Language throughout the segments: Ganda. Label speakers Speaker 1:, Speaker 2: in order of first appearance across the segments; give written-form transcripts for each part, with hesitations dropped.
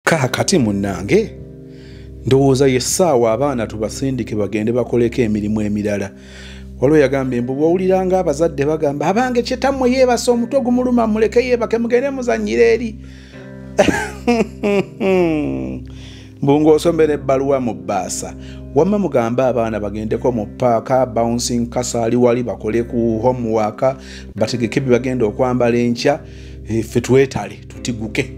Speaker 1: Kaakati munnange ndowooza yessaawa abaana tubasindike bagende bakoleko emirimu emirala. Waliwo yagambye mbu bw'owuliranga abazadde bagamba abange kyetammwe yeebase omutwe gumuluma muleke yeebake mugende muzannyire eri. Mbu ng'osomera ebbaluwa mu bbaasa wamma mugamba abaana bagendeko mu paaka bouncing kasaali wali bakole ku homework bategeke bye bagenda okwambala enkya ffe twetale tutiguke.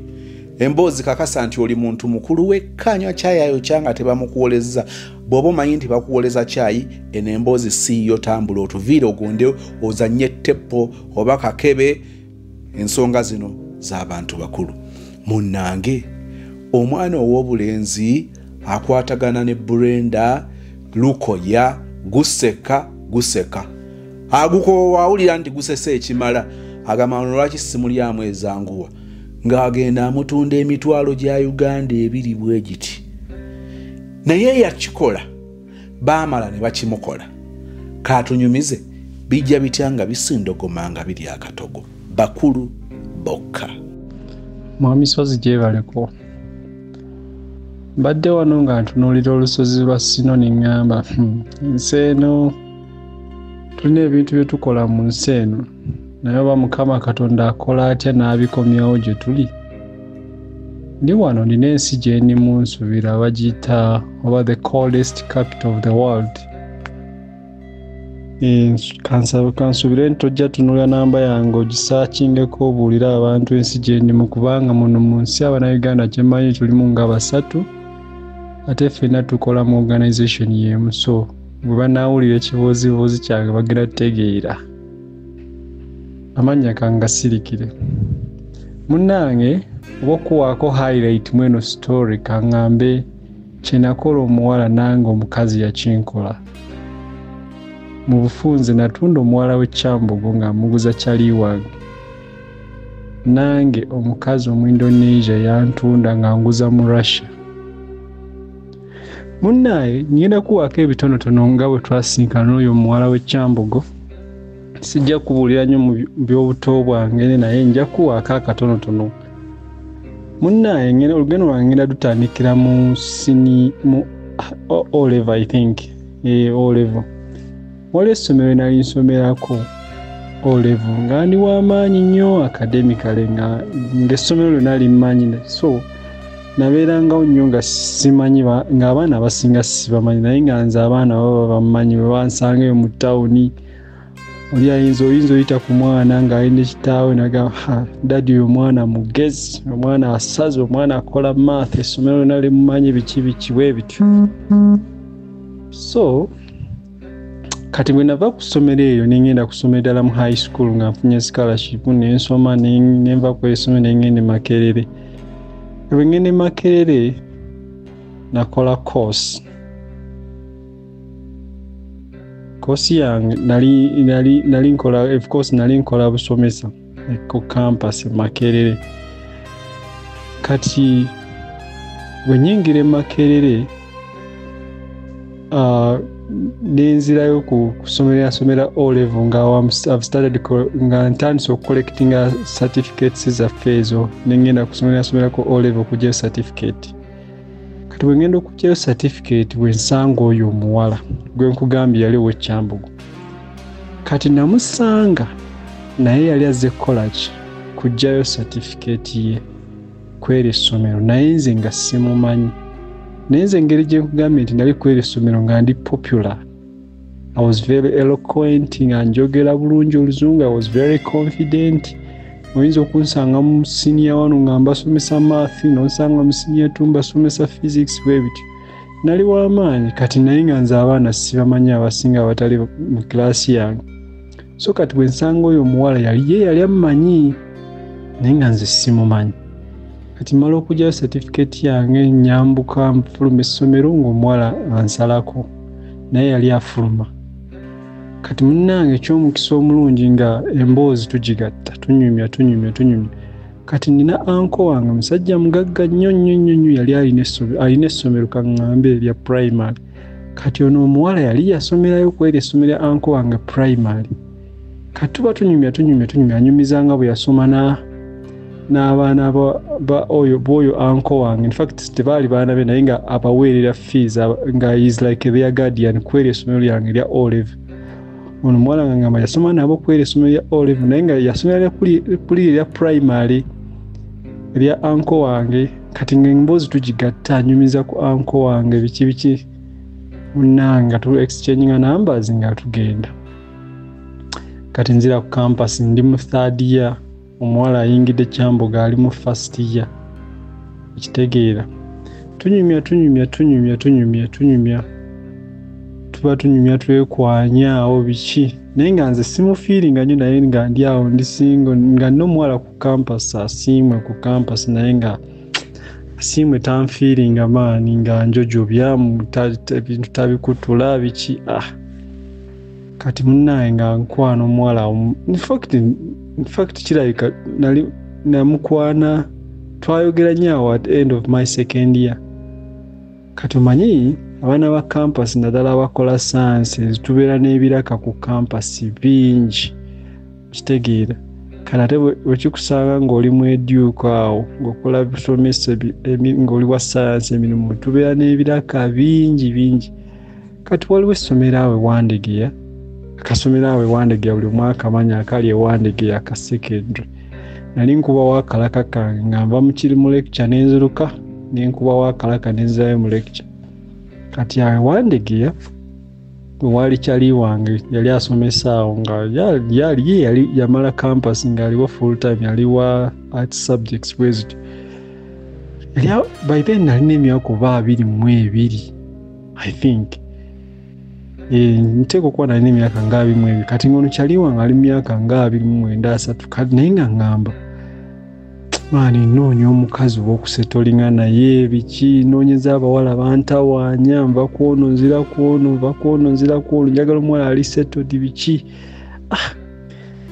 Speaker 1: Emboozi kakasa nti oli muntu mukulu wekka anywa caayi ayo kyanga tebamukuwolezza. Bw'oba omanyi nti bakuwoleza caayi eno emboozi siiyo tambula otuviire ogonde ozannye teppo oba kakebe. Ensonga zino z'abantu bakulu. Munnange omwana ow'obulenzi akwatagana ne Brenda Lukoya guseka agukoowa awulira nti gusese ekimala agamba lwaki simulyamu ezanguwa ng'agenda amutunda emitwalo gya Uganda 2 bwe giti. Naye yakikola baamala ne bakimukola. Kaatunyumize bijja bitya nga bisindogoma nga biri akatogo bakulu bokka.
Speaker 2: Mwami Sozi gyebaleko mbadde wano nga ntunuulira olusozi lwa Sino ne ŋŋamba nsi eno tulina ebintu bye tukola mu nsi eno naye oba Mukama Katonda akola atya n'abikomyawo gye tuli. Ndi wano nina ensi gye ndimu nsubira bagiyita oba the coldest capital of the world. Kansubire ntojja tunulira namba yange ogisaakingeko obuulira abantu ensi gye ndimu kubanga muno mu nsi Abanayuganda kyemanyi tulimu nga 3 ate ffenna tukola mu organization y'emu, so bwe banaawulira ekibuuzibuuzi kyange bagenda tutegeera amannya kange gasirikire. Munnange oba okuwaako highlight mweno story kaŋŋambe kye nakola omuwala nange omukazi yakinkola. Mu bufunze natunda omuwala w'Ekyambogo ng'amuguza kyali wange. Nange omukazi Omu-Indonesia yantunda ng'anguza mu Russia. Munnaye ngenda kuwaako ebitonotono nga bwe twasinkana n'oyo omuwala w'Ekyambogo. Sijja kubuulira nnyo mu by'obuto bwange naye nja kuwaako akatonotono. Munnaye olugendo lwange ngenda lutandikira mu O-level I think. O-level. Waliwo essomero nali nsomerako O-level nga ndi w'amaanyi nnyo academically ng'essomero lyonna limmanyi, so nabeerangawo nnyo nga simanyi ng'abaana abasinga sibamanyi naye nga nze abaana baba bammanyi bwe bansangayo mu ttawuni. Oli oyinza oyita ku mwana ng'alina ekitaawe nagamba dadi oyo omwana mugezi, omwana asaze, omwana akola math, essomero lyonna limumanyi biki bwe bityo. So kati bwe nava ku ssomero eyo ne ngenda kusomera ddala mu high school nga nfunye scholarship ne nsoma ne nva ku essomero ne ngenda e Makerere. Bwe ngenda e Makerere nakola course yange nali nkola, of course nali nkola busomesa ku campus e Makerere. Kati bwe nyingira e Makerere nenzirayo kusomera O-level nga I've started nga ntandise okucollectinga certificates zaffe ezo nengenda kusomerako O-level okugyayo certificate. Kati bwe ngenda okugyayo certificate bwe nsanga oyo omuwala gwe nkugambye yali ow'Ekyambogo. Kati namusanga naye yali azze kukola ki? Kugyayo certificate ye kwera essomero naye nze nga simumanyi. Naye nze engeri gye nkugambye nti nali kwera essomero nga ndi popular. I was very eloquent nga njogera bulungi Oluzungu. I was very confident. Oyinza okunsanga mu senior wano nga mbasomesa math, n'onsanga mu senior 2 mbasomesa physics bwe bityo. Nali w'amaanyi kati naye nga nze abaana sibamanyi abasinga abatali mu kilaasi yange. So kati bwe nsanga oyo omuwala yali ammanyi naye nga nze simumanyi. Kati mala okugyayo certificate yange nyambuka nfuluma essomero ng'omuwala ansalako naye yali afuluma. Kati munnange eky'omukisa omulungi nga emboozi tugigatta tunyumya. Kati nina anko wange musajja mugagga nnyo yali alina essomero kaŋŋambe erya primary. Kati ono omuwala yali yasomerayo kwera essomero lya anko wange primary. Kati tuba tunyumya anyumizanga bwe yasoma n'abaana ba oyo uncle wange. In fact tebaali baana be naye nga abaweerera fees nga is like their guardian kweri essomero lyange lya Olive. Ono muwala nga ngamba yasoma nabo kweri essomero lya Olive naye nga yasomera kuli lya primary lya uncle wange. Kati ng'emboozi tugigatta anyumiza ku uncle wange biki munnanga tu exchanging numbers nga tugenda. Kati nzira ku campus ndi mu third year, omuwala ayingidde Kyamboga ali mu first year. Ekitegeera tunyumya tuba tunyumya twekwanya awo biki naye nga nze simufiiringa nnyo naye nga ndi awo ndi singo nga n'omuwala ku campus asiimwe ku campus naye nga asiimwe tanfiiringa maani nga njojobyamu ebintu tabikutula biki kati munnaye nga nkwano omuwala in fact kirabika nali namukwana twayogera nnyo at end of my second year. Kati omanyi abaana ba campus naddala bakola sciences tubeera n'ebiraka ku campus bingi kitegeera kale ate wekikusanga ng'oli mu eduuka awo ng'okola bisomesa ng'oli wa science emirimu tubeera n'ebiraka bingi. Kati waliwo essomero awo Wandegeya akasomero awo Wandegeya buli mwaka amanya akali ewandegeya aka secondary. Nali nkubawo akalaka kange nga nva mu lecture n'enziruka nenkubawo akalaka nenzaayo mu lecture. Kati Wandegeya wali kyali wange yali asomesa awo nga yali yamala campus nga aliwo full time yali wa art subjects bwezityo. By then nalina emyaka 22 I think. Nteko kuba nalina emyaka 22 kati ngono kyali wange ali myaka 29 kati naye nga ngamba maani noonya omukazi w'okusetolinga naye biki noonyeza abawala bantawaanya nva kwono nzira kwono njagala omuwala ali settled biki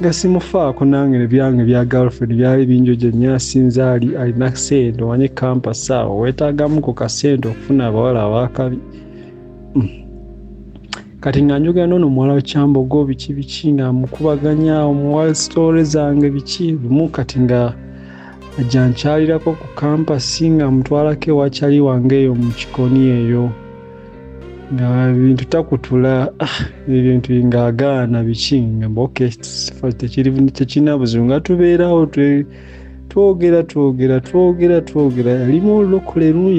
Speaker 2: nga simufaako nange byange bya girlfriend byali binjoja nnyo asinze alina ssente wanye campus awo weetaagamuko kasente okufuna abawala abaakabi. Kati nga njogera n'ono muwala wa Kyambogo biki nga mukubaganya omuwala story zange biki lumu kati nga ajja nkyalirako ku campus nga mutwalako ewakyali wange eyo mu kikoni eyo nga bintu takutula ebintu nga agaana biki ngamba okay tekirina buzibu nga tubeerawo twogera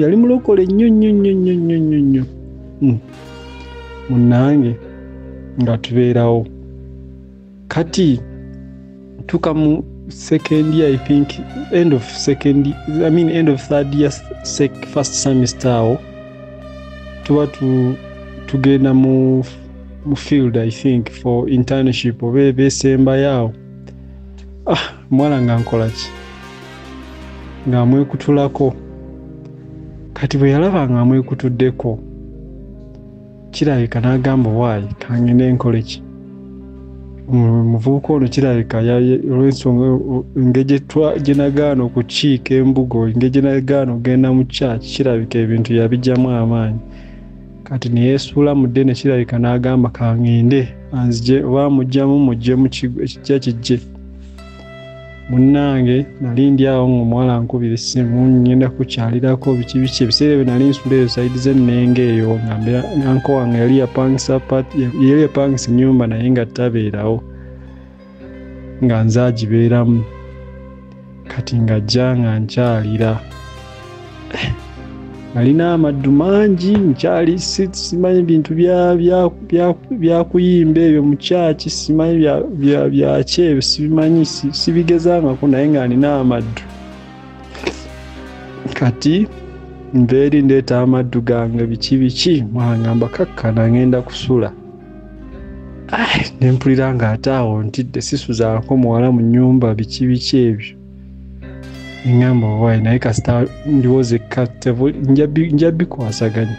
Speaker 2: yali mulokole nnyo munnange nga tubeerawo. Kati tuka mu second year I think end of third year first semester awo tuba tugenda mu field I think for internship oba besemba yawo. Mwala nga nkolaki nga mwekutulako. Kati bwe yalaba nga mwekutuddeko kirabika n'agamba waayi kangende enkoleki muvubuka ono kirabika olw'ensonga engeri gye nagaana okukiika embugo engeri gye nagaana okugenda mu church kirabika ebintu yabijjamu amaanyi. Kati neyeesuula mu ddene kirabika n'agamba kangende anzije oba mujje mu ekijja kijje. Munnange nali ndi awo ng'omuwala ankubira essimu ngenda kukyalirako biki ebiseera ebyo nali nsula eyo sayidi z'ennenge eyo nga mbeera anko wange yali yapangisa ennyumba naye nga tabeerawo nga nze agibeeramu. Kati ng'ajja nga nkyalira nalina amaddu mangi nkyali simanyi bintu byakuyimba ebyo mu kyaki simanyi byaki ebyo sibimanyi sibigezangako naye nga nina amaddu. Kati nveeri ndeeta amaddu gange biki mwangamba kakkana ngenda kusula. Nempulira nga ate awo ntidde sisuzaako muwala mu nnyumba biki ebyo. Ngamba waayi naye kasita ndowooza ekkatevu nja bikwasaganya.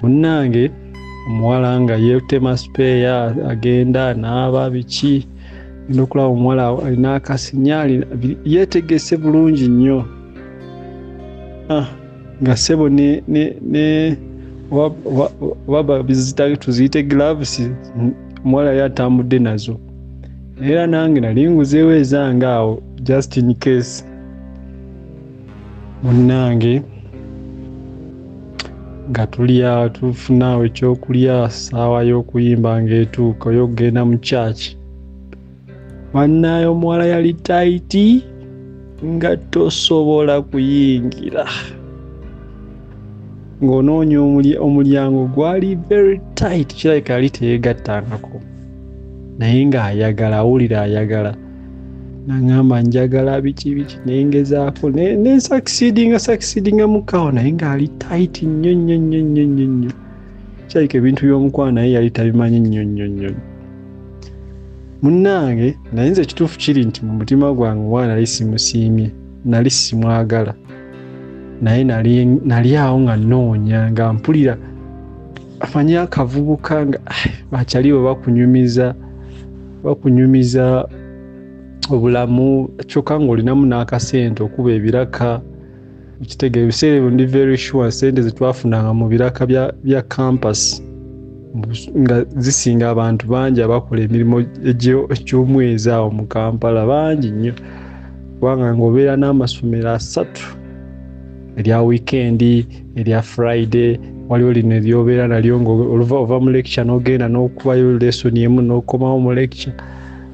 Speaker 2: Munnange omuwala nga yeetema speya agenda n'aba biki ngenda okulaba omuwala alina akasinyaali yeetegese bulungi nnyo. Nga ssebo waba tuziyite gloves omuwala yali atambudde nazo. Era nange nali nguzeewo ezange awo just in case. Munnange nga tulya tufunawo ekyokulya ssaawa y'okuyimba ng'etuuka oy'okugenda mu church. Wannaye omuwala yali taiti nga tosobola kuyingira. Ng'onoonya omulyango gwali very tight, kirabika yali teyeegattangako. Naye ng'ayagala, awulira ayagala. N'aŋŋamba njagala biki naye ngezaako ne succeedinga mukawo naye ng'ali tight nnyo. Kirabika ebintu by'omukwano naye yali tabimanyi nnyo. Munnange naye nze ekituufu kiri nti mu mutima gwange omwana nali simusiimye, nali simwagala. Naye nali awo nga nnoonya nga mpulira amanyi akavubuka nga bakyaliwo bakunyumiza obulamu kyokka ng'olinamu n'akasente okuba ebiraka. Ekitegeeza ebiseera ebyo ndi very sure sente ze twafunanga mu biraka bya campus nga zisinga abantu bangi abakola emirimu egy'omwezi awo mu Kampala bangi nnyo. Kubanga ng'obeera n'amasomero 3, erya weekendi, erya Friday, waliwo lino eryobeera nalyo ng'ova mu lecture n'ogenda n'okubayo lesson emu n'okomawo mu lecture.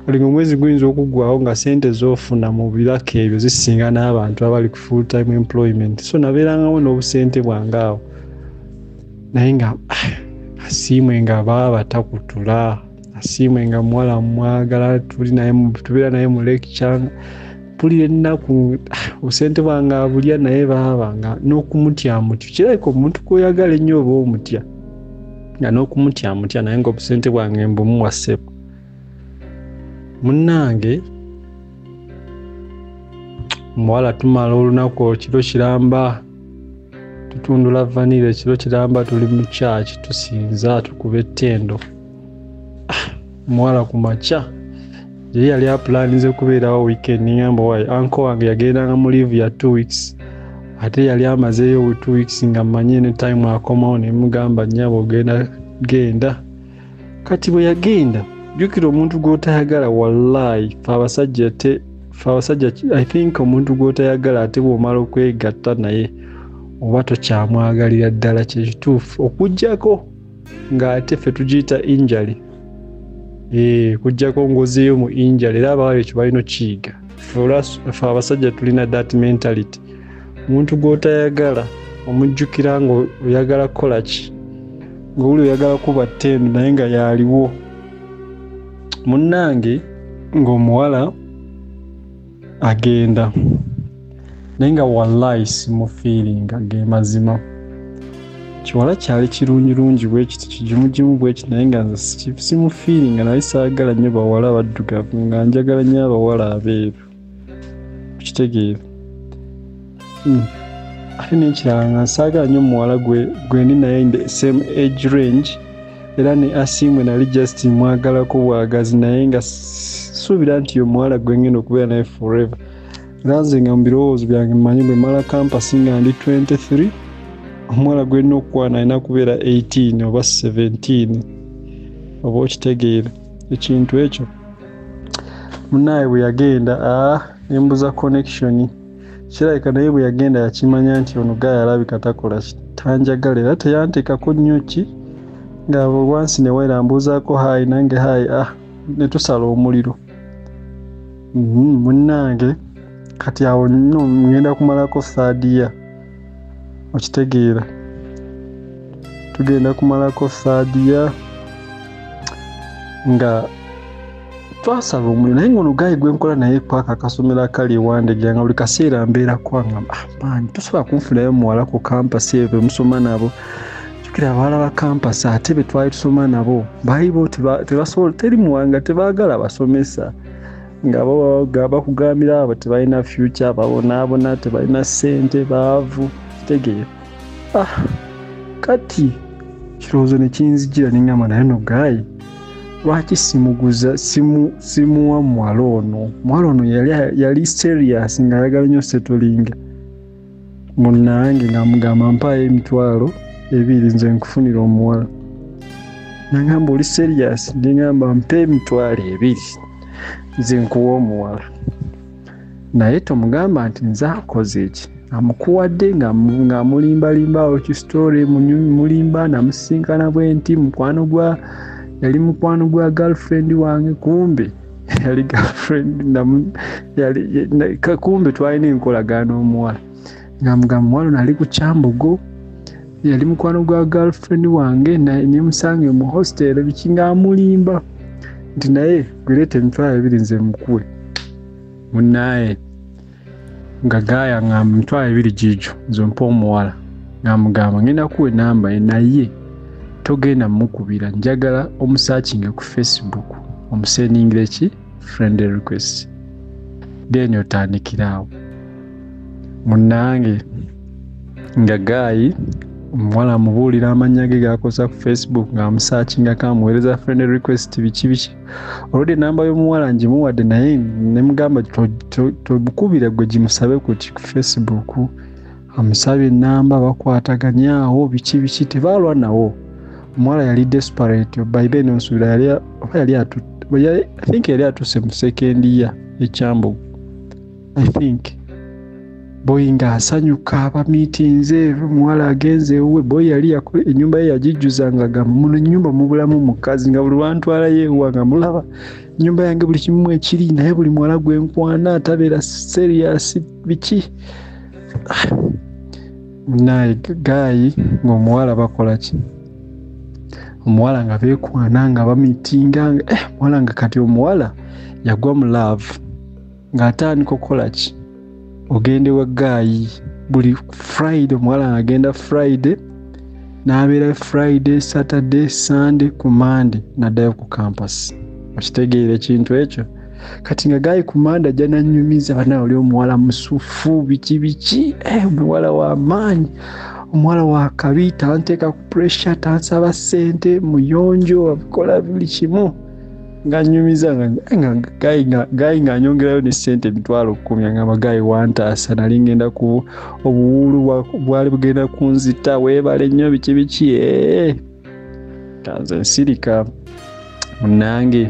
Speaker 2: Buli omwezi guyinza okuggwawo nga sente z'ofuna mu biraka ebyo zisinga n'abantu abali ku full time employment. So nabeerangawo n'obusente bwange awo. Naye nga asiimwe nga baba batakutula, asiimwe nga muwala mwagala tubeera naye mu lecture. Mpulira ennaku obusente bwange abulya naye baba nga n'okumutyamutya. Kirabika omuntu gw'oyagala ennyo oba omutya nga n'okumutyamutya naye ng'obusente bwange mbumuwa ssebo. Munnange muwala tumala olunaku kiro kiramba tutundula vanilla, kiro kiramba tuli mu church tusinza tukuba ettendo. Muwala ku makya yali apulanize kubeerawo weekend ngamba wayi uncle wange yagendanga mu leave ya 2 weeks ate yali amazeeyo 2 weeks nga mmanyi ne time akomawo ne mugamba nnyabo genda. Kati bwe yagenda jjukira omuntu gw'otayagala wallahi fa abasajja I think omuntu gw'otayagala ate bw'omala okwegatta naye oba tokyamwagalira ddala kyekituufu okuggyako ng'ate ffe tugiyita injury. Kujjako ng'ozeeyo mu injury era abawala ekyo balina okiyiga. Ffe abasajja tulina that mentality. Omuntu gw'otayagala omujjukira ng'oyagala kukola ki, ng'oli oyagala kuba ttendo naye nga yaaliwo. Munnange ng'omuwala agenda naye nga wallahi simufiiringa ge mazima. Kiwala kyali kirungi bwekiti kigimugimu bwekiti naye nga simufiiringa. Nali saagala nnyo bawala baddugavu nga njagala nnyo abawala abeeru. Kitegeera. Ate n'ekirala nga saagala nnyo muwala gwe ndi naye in the same age range era ne Asiimwe nali just mwagalako bwagazi naye nga suubira nti omuwala gwe ngenda okubeera naye forever. Era nze nga mu birowoozo byange mmanyi bwe mala campus nga ndi 23 omuwala gwe nnina okukwana alina kubeera 18 oba 17 oba okitegeera. Ekintu ekyo munnaye bwe yagenda nembuza connection. Kirabika naye bwe yagenda yakimanya nti ono gaaya alabika takola tanjagala era teyanteekako nnyo ki nga wansi ne wera mbuuzaako hayi nange hayi ne tusala omuliro. Munnange kati awo nno ngenda kumalako 3rd year okitegeera. Tugenda kumalako 3rd year nga twasala omuliro naye ngono gayi gwenkola naye kwaka akasomero akali ewandegera nga buli kaseera mbeera kwanga maani tosobola kunfunayo muwala ku campus eyo musoma nabo. Jjukira abawala ba campus ate be twali tusoma nabo baalibo tebasobola teri muwanga tebaagala basomesa nga bakugambira abo tebalina future babonaabona tebalina ssente baavu kitegeera. Kati kirowoozo ne kinzijira ne ngamba naye no gayi lwaki simuwa muwala ono yali serious nga ayagala nnyo settlinga. Munnange nga mugamba mpaayo emitwalo 2 nze nkufunira omuwala. Nangamba oli serious? Ndingamba mpa emitwalo 2 nze nkuwa omuwala. naye tomugamba nti nze akoze eki amukuwadde ng'amulimbalimba ki story mulimba namusinkana bwe nti yali mukwano gwa girlfriend wange kumbe yali girlfriend kumbe twalina enkolagano omuwala ng'amugamba muwala nali ku Kyambogo yali mukwano gwa girlfriend wange nemusange mu hostel bikinga amulimba nti naye gwirete 2,000 nze mukuwe munaye nga gaya ngamba 2,000 jijo nze mpa omuwala ng'amugamba ngenda kuwe namba naye togenda mukubira njagala omusearchinga ku Facebook omusendingire ki friend request then otandikirawo munnange nga gayi omuwala amubuulira amannya ge gakosa ku Facebook ng'amusearchinga kamuweereza friend request biki olwedde namba y'omuwala ngimuwadde naye nemugamba tobukubire gwe gimusabe ku Facebook amusabye enamba bakwataganyaawo biki tebaalwa nawo omuwala yali desperate by then onsubira I think yali atuse mu second year ekyambo I think boy nga asanyuka aba meetings omuwala agenze ewe boy yali ennyumba ye yagijjuzanga gamba muno ennyumba mubulamu mukazi nga buli lwantwala yeewa nga mulaba ennyumba yange buli kimu ekiri naye buli muwala gwenkwana atabeera serious biki naye gayi ng'omuwala bakola ki omuwala nga beekwana nga bamitinga omuwala nga kati omuwala yagwa mu love ng'atandika okukola ki ogende wa gayi buli Friday omuwala agenda Friday n'abeera Friday Saturday Sunday ku Monday n'addayo ku campus okitegeera ekintu ekyo kati nga gayi ku Monday ajja n'annyumiza bana oli omuwala musufu biki omuwala w'amaanyi omuwala wa kabi tanteeka ku pressure tansaba ssente muyonjo abikola buli kimu ng'annyumiza nga gayi ng'anyongerayo ne ssente 10,000 ng'amba gayi wantaasa nali ngenda ku obuwulu bwali bugenda kunzita weebale nnyo biki kanze nsirika munnange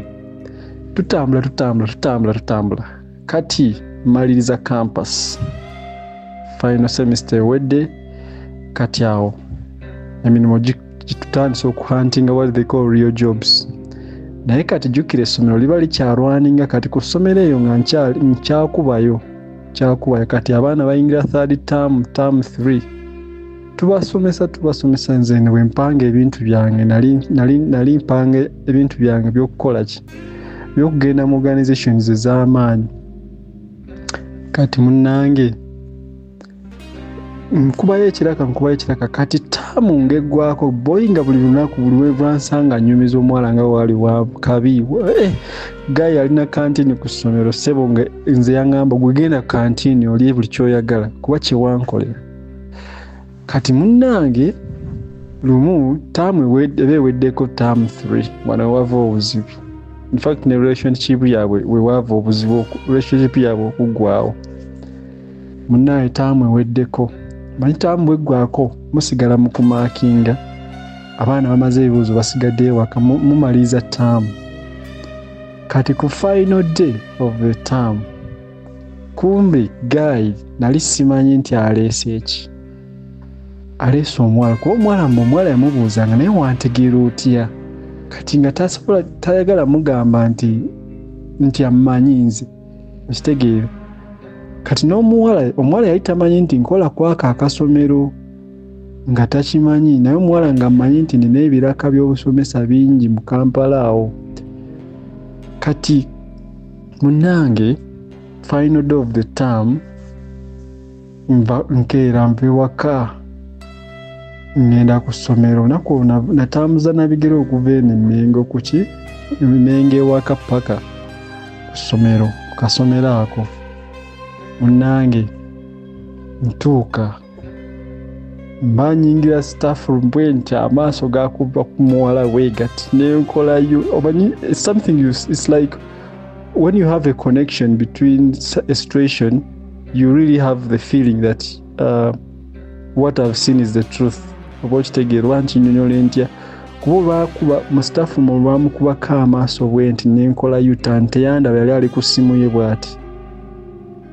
Speaker 2: tutambula kati maliriza campus final semester wedde kati awo emirimu gitutandisa okuhuntinga what they call real jobs naye kati jjukira essomero liba likyalwaninga kati ku ssomero eyo nga nkyakubayo kati abaana bayingira third term 3 tubasomesa nze bwe mpanga ebintu byange nali mpanga ebintu byange by'okukola ki by'okugenda mu organizations ez'amaanyi kati munnange nkubayo ekiraka kati taamu ng'eggwako boyinga buli lunaku buli lwansanga annyumiza omuwala nga waali wa kabi gayi alina kantini ku ssomero ssebo nga nze yaŋŋamba gwe genda kantini olye buli kyoyagala kuba kyewankolera kati munnange lumu taamu eba eweddeko taamu 3 wano wava obuzibu infact ne relationship yaabwe wewava obuzibu relationship yaabwe okuggwawo munnange taamu eweddeko manyi taamu bweggwako musigala mu kumaakinga abaana bamaze ebibuuzo basigadde ewaka mumaliza taamu kati ku final day of the term kumbe gayi nali simanyi nti aleese eki aleese omuwala kuba omuwala yamubuuzanga naye wantegeera otya kati nga tasobola tayagala mugamba nti amumanyi nze okitegeera kati omuwala yali tamanyi nti nkola kwaka akasomero nga takimanyi naye omuwala nga amanyi nti nina ebiraka by'obusomesa bingi mu Kampala awo kati munnange final day of the term nkeera nve waka ngenda ku ssomero naku natambuza nabigere okuva eno Mmengo kuki Mmengo ewaka paka ku ssomero ku kasomero ako munnange ntuuka mba nyingira staff room bwenti amaaso gakuba ku muwala wegati nenkolayo omanyi something it's like when you have a connection between a situation you really have the feeling that what I've seen is the truth oba kitegeerwa nkinyonyola ntya kuba mu staff room lwamukubako amaaso bwenti nenkolayo tante yandaba yali ali ku ssimu ye bw'ati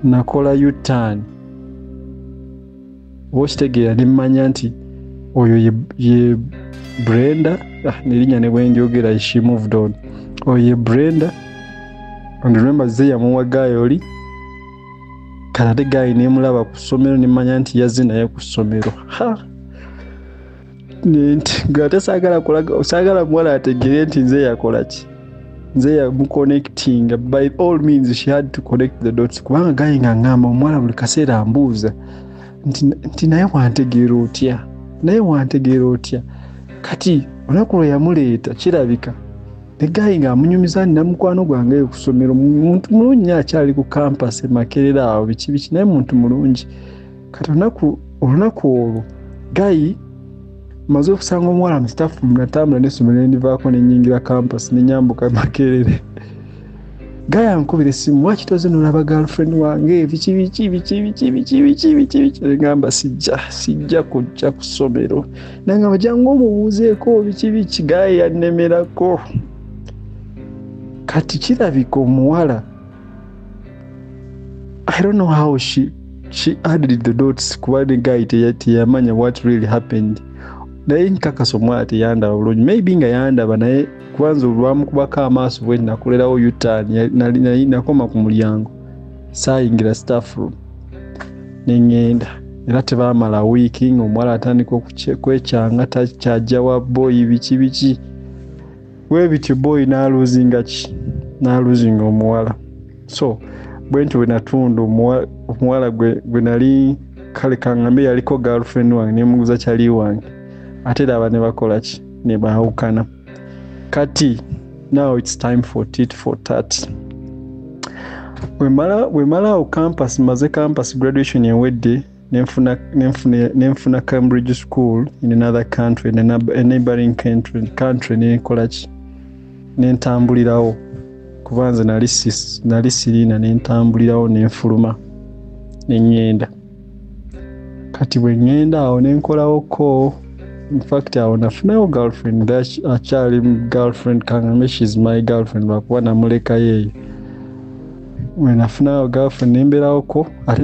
Speaker 2: nakola U-turn wokitegeera ne mmanya nti oyo ye Brenda nerinya ne bwenjogera she moved on oyo ye Brenda and remember ze yamuwa gayoli kalade gayi nemulaba ku ssomero ne mmanya nti yazze naye ku ssomero ngate saagala muwala ategere nti nze yakola ki nze yamuconnecting by all means she had to connect the dots kubanga gayi nga ngamba omuwala buli kaseera ambuuza nti naye wantegeera otya kati olunaku lwe yamuleeta kirabika ne gayi nga amunyumiza namukwano gwange ku ssomero muntu mulungi akyali ku campus e Makerere awo biki naye muntu mulungi kati olunaku olwo gayi maze okusanga omuwala mu staff natambula n'essomero nendivaako nenyingira campus nenyambuka Makerere gayi ankubira essimu wakitoze nolaba girlfriend wange biki ngamba sijja kujja ku ssomero nanga bajangu omubuuzeeko biki gayi yannemerako kati kirabika omuwala I don't know how she added the dots kuba ne gayi teyamanya what really happened naye nkakasa omwala teyandaba bulungi maybe nga yandaba naye kubanza olwamukubako amaaso bwe nakolerawo U-turn nakoma ku mulyango saayingira staff room neŋŋenda era tebaamala wiiki ng'omuwala atandika kwekyanga takyajja wa boyi biki bwe bityo boyi n'aluzinga omuwala so bwe ntyo bwe natunda omuwala gwe nali kale kaŋŋambe yaliko girlfriend wange nemuguza kyali wange ate aba ne bakola ki ne baawukana kati now it's time for tit for tat wemala campus maze campus graduation ewedde nenfuna Cambridge school in another country in a neighboring country nekola ki nentambulirawo kubanze nali sirina nentambulirawo nenfuluma nenyenda kati bwe ngenda awo nenkolawo ko in fact awo nafunayo girlfriend akyali girlfriend kangambe she's my girlfriend lwakuba namuleka yeeyo we nafunayo girlfriend nemberawoko ate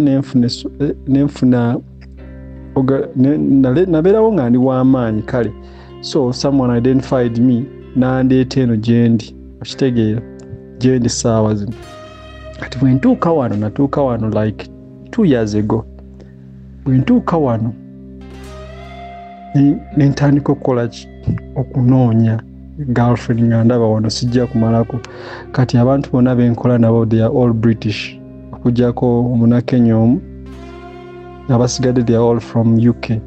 Speaker 2: nabeerawo nga ndi w'amaanyi kale so someone identified me nandeeta eno gyendi okitegeera gyendi saawa zino kati bwe ntuuka wano natuuka wano like 2 years ago bwe ntuuka wano nentandika okukola ki okunoonya girlfriend nga ndaba wano sijja kumalako kati abantu bonna benkola nabo they are all British okujjako omunakenya omu abasigadde they are all from UK in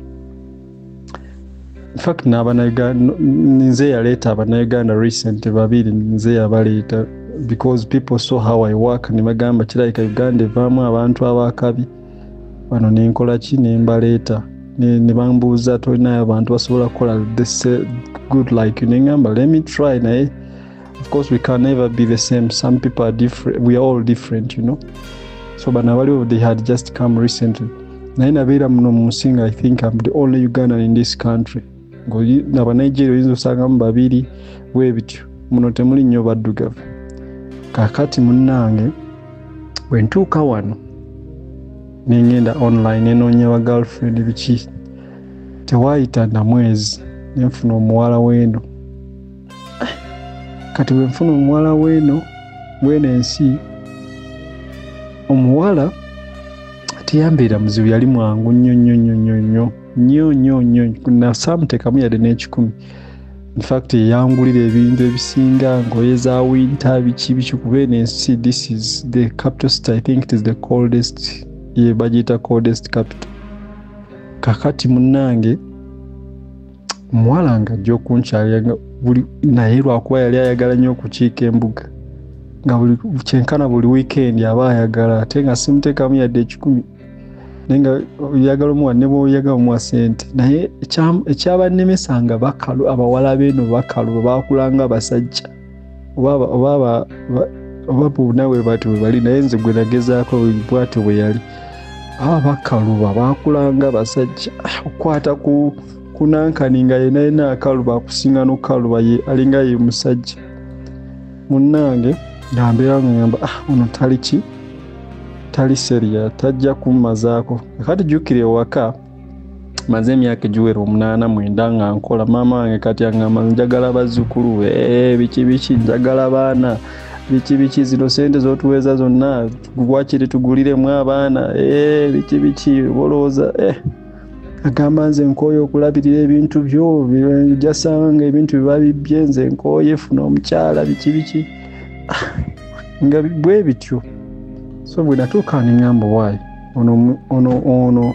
Speaker 2: fact nze yaleeta abannayuganda recent babiri nze yabaleeta because people saw how I work ne bagamba kirabika Uganda evaamu abantu abakabi bano nenkola ki nembaleeta ne bambuuza tolinayo abantu basobola kukola this good like you nengamba let me try naye of course we can never be the same some people are different we are all different you know so bana abaliwo they had just come recently naye nabeera muno mu nsinga I think I'm the only Ugandan in this country naba Nigeria oyinza osangamu babiri bwebityo muno temuli nnyo baddugavu kakati munnange bwe ntuuka wano nengenda online nenoonya ba girlfriend biki tewaayita na mwezi nenfuna omuwala weeno kati bwe nfuna omuwala weeno ensi omuwala teyambeera muzibu yali mwangu nnyo nasaamutekamu yadde n'ekikumi in fact yangulira ebintu ebisinga ngoye za winter biki kuba eno ensi this is the capital city I think it is the coldest bagiyita coldest capital kakati munnange omuwala nga ajja okunkyalira naye lwakuba yali ayagala nnyo okukiika embuga nga kyenkana buli weekend aba ayagala ate nga simuteekamu yadde ekikumi naye nga oyagala omuwa ne bw'oyagala omuwa ssente naye ekyabannemesanga bakalu abawala beeno bakalu baakulanga abasajja oba bonna bwe bati bwe bali naye nze gwe nagezaako bwatyo bwe yali aba bakaluba baakulanga abasajja okukwata ku nankani nga yenayina akaluba akusinga n'okaluba ye alinga ye musajja munnange nga mbeera ngamba ono tali seria tajja kummazaako kati jjukira ewaka maze emyaka egiwera 8-9 nga nkola maama wange kati aŋŋamba njagala bazzukulu biki njagala baana biki zino sente z'otuweeza zonna gwakiri tuguliremu abaana biki bolowooza agamba nze nkooye okulabirira ebintu byo jasanga ebintu biba bibbye nze nkooye funa omukyala biki nga bwe bityo so bwe natuuka neŋŋamba waayi ono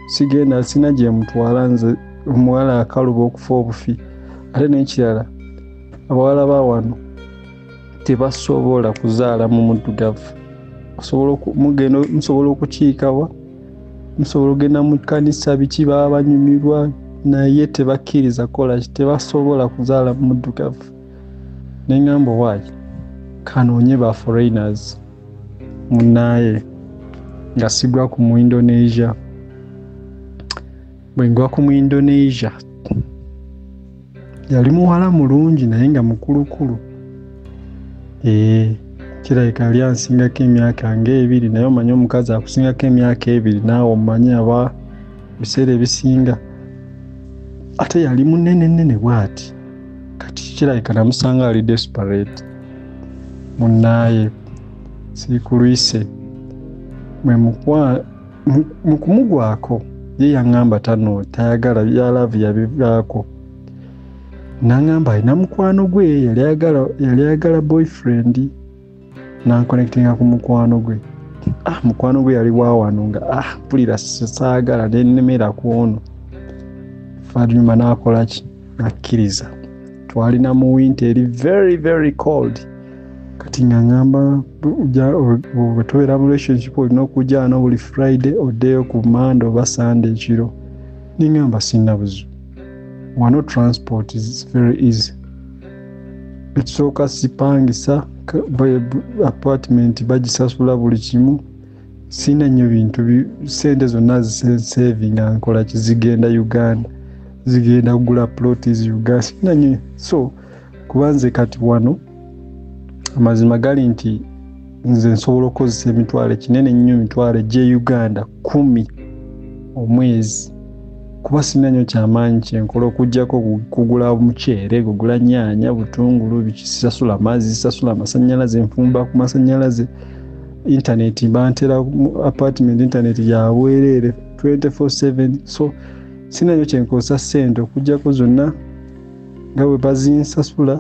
Speaker 2: sigenda sina gye mutwala nze omuwala akaluba okufa obufi ate n'ekirala abawala ba wano tebasobola kuzaala mu muddugavu musobola okukiikawa musobola ogenda mu kkanisa biki baba banyumirwa naye tebakkiriza kola tebasobola kuzaala mu muddugavu neŋŋamba waayi kanoonye ba foreigners munaaye nga sigwa ku mu Indonesia bwe ngwa ku mu Indonesia yali muwala mulungi naye nga mukulukulu kirabika yali ansingako emyaka nga 2 naye omanyi omukazi akusingako emyaka 2 naawe omanyi aba biseera ebisinga ate yali munene bw'ati kati kirabika namusanga ali desperate munaaye sikulwise mu kumugwako ye yaŋŋamba tayagala byalavu yabivaako naŋŋamba alina mukwano gwe yali ayagala boyfriend nanconnectinga ku mukwano gwe mukwano gwe yali wawano nga mpulira saagala nennemera ku ono falunyuma n'akolaki nakkiriza twalina mu winter eri very very cold kati nga ŋŋamba bwe tubeera mu relationship olina okujjaano buli Friday oddeyo ku Monday oba Sunday ekiro niŋŋamba sina buzibu wano transport is very easy ekisooka sipangisa apartment bagisasula buli kimu sina nnyo bintu sente zonna zisavinga nkola kizigenda Uganda zigenda kugula plots Uganda sina nnyo so kubanze kati wano amazima gali nti nze nsobola okukozesa emitwalo kinene nnyo emitwalo gye Uganda 10 omwezi kuba sina nnyo kyamaanyi kyenkola okuggyako kugula omuceere kugula nnyaanya butungulu bikisasula mazzi sasula amasannyalaze nfumba ku masannyalaze internet bantera apartment internet ya bwereere 24/7 so sina nnyo kyenkozesa ssente okuggyako zonna nga bwe bazinsasula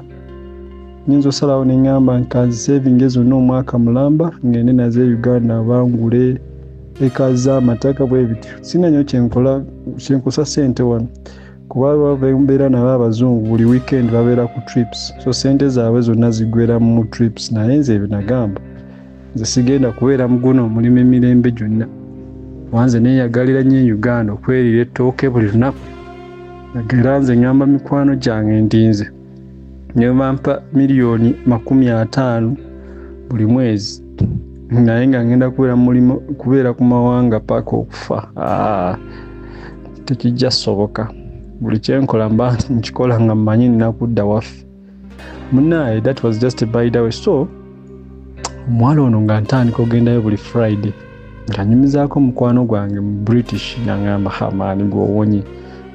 Speaker 2: nyinza osalawo neŋŋamba nkazi saving zonna omwaka mulamba ngende nazo Uganda bangule eka z'amataka bwe bityo sina nnyo kyenkosa ssente wano kuba babeera nabo abazungu buli weekend babeera ku trips so ssente zaabwe zonna zigwera mu trips naye nze ebinagamba nze sigenda kubeera muguno omulimu emirembe gyonna wanze neeyagalira nnyo Uganda okwerira ettooke buli lunaku era nze ŋŋamba mikwano gyange nti nze ne bampa $50,000 buli mwezi naye nga ngenda kubeera ku mawanga paka okufa tekijja soboka buli kyenkola mba nkikola nga mmanyi nina kudda waffe munaaye that was just by the way so omwala ono nga ntandika ogendayo buli Friday nga nyumizaako mukwano gwange mu British naŋŋamba hamaani gw'owonye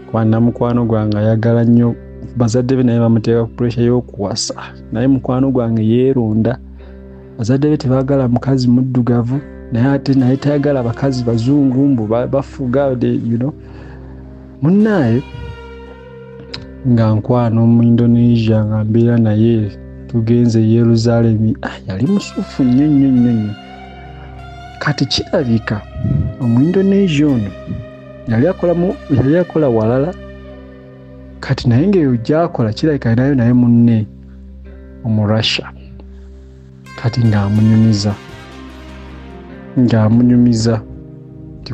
Speaker 2: kuba nina mukwano gwange ayagala nnyo bazadde be naye bamuteeka ku pressure y'okuwasa naye mukwano gwange yeeronda bazadde be tebaagala mukazi muddugavu naye tayagala bakazi bazungu mbu bafuga munaaye nga nkwano mu Indonesia nga mbeera naye tugenze Yeruzalemi yali musufu nnyo kati kirabika omu Indonesia ono yali akola walala kati naye ng'eyo gy'akola kirabika naye munne omu Russia kati ng'amunyumiza nti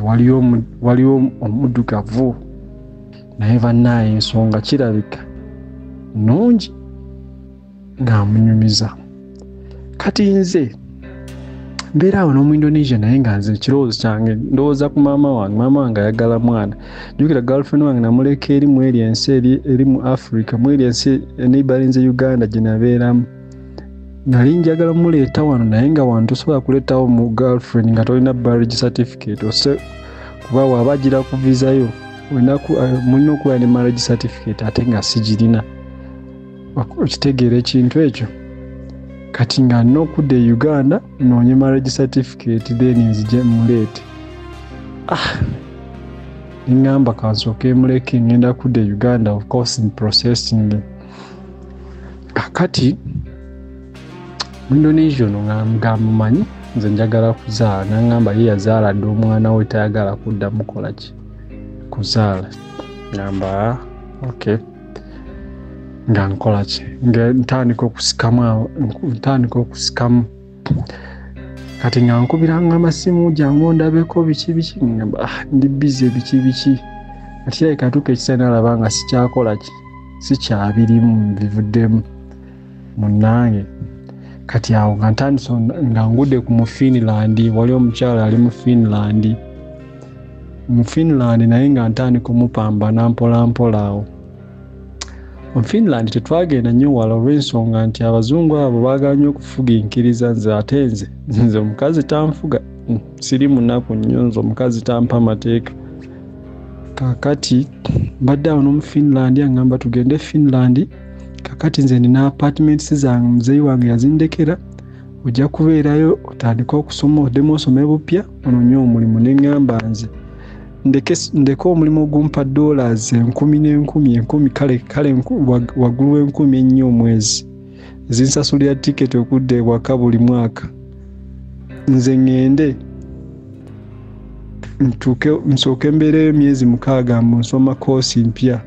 Speaker 2: waliwo omuddugavu naye bannaye ensonga kirabika nnungi ng'amunyumiza kati nze mbeera awo n'omu Indonesia naye nga nze ekirowoozo kyange ndowooza ku maama wange ayagala mwana jjukira girlfriend wange namuleka eri mu ensi eri mu Africa mu ensi eneighborinze Uganda gye nabeeramu nali njagala muleeta wano naye nga wano tosobola kuleetawo mu girlfriend nga tolina marriage certificate ose kuba wabagira ku visa yo mulina okuba ne marriage certificate ate nga sigirina okitegeera ekintu ekyo kati nga nina okudda e Uganda noonye marriage certificate then nzije muleete ningamba kansooke muleke ngenda kudda e Uganda of course in processing kati mu Indonesia nga mumanyi nze njagala kuzaala nangamba ye yazaala dde omwana we tayagala kudda mukola ki kuzaala ngamba okay nga nkola ki nga ntandika okusikamu kati nga nkubiranga amasimu jangu ndabeko biki ngamba ndi busy biki ati like katuuka ekiseera nalaba nga sikyakola ki sikyabirimu bivuddemu munnange kati awo nga ntandise nga ngudde ku Finland wali omukyala ali mu Finland naye nga ntandika omupambana mpola awo mu Finland tetwagenda nnyo wala olw'ensonga nti abazungu abo baagala nnyo okufuginkiriza nze ate nze omukazi tanfuga siri munaku nnyo nze omukazi tampa mateeka kakati mbadde awo n'omu Finland angamba tugende Finland kakati nze nina apartments zange muzeeyi wange yazindekera ojja kubeerayo otandika okusoma oddemu osome bupya onoonye omulimu ne ngamba nze ndeke omulimu ogumpa $10,000 kale waggulu w'enkumi ennyo omwezi zinsasulira tiketi okudda ewaka buli mwaka nze ngende nsooke mbeereyo emyezi 6 mu nsoma koosi mpya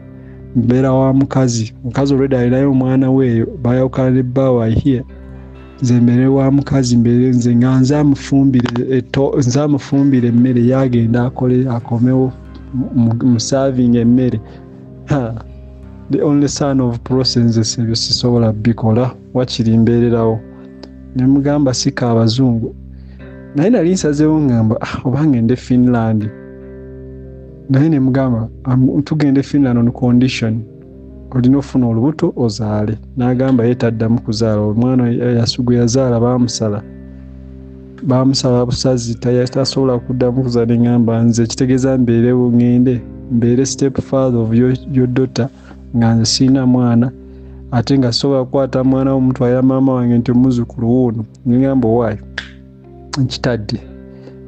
Speaker 2: mbeera wa mukazi already alinayo omwana weeyo bayawukana ne bbaawa here nze mbeere wa mukazi mbeere nze nga nze amufumbire emmere yagenda akomewo mu serving emmere the only son of process ebyo sisobola bikola wakiri mbeererawo ne mugamba sika abazungu naye nali nsazeewo ngamba oba ngende Finland naye ne mugamba tugende Finland on condition olina ofuna olubuto ozaale n'agamba yeetaddamu kuzaala omwana yasugu yazaala baamusala busazi tasobola kuddamu kuzaala ngamba nze kitegeeza mbeerewo ngende mbeere step father of your daughter nga nze sirina mwana ate nga sobola kukwata mwana w'omutwalira maama wange nti omuzukulu wuuno ngamba owaayo nkitadde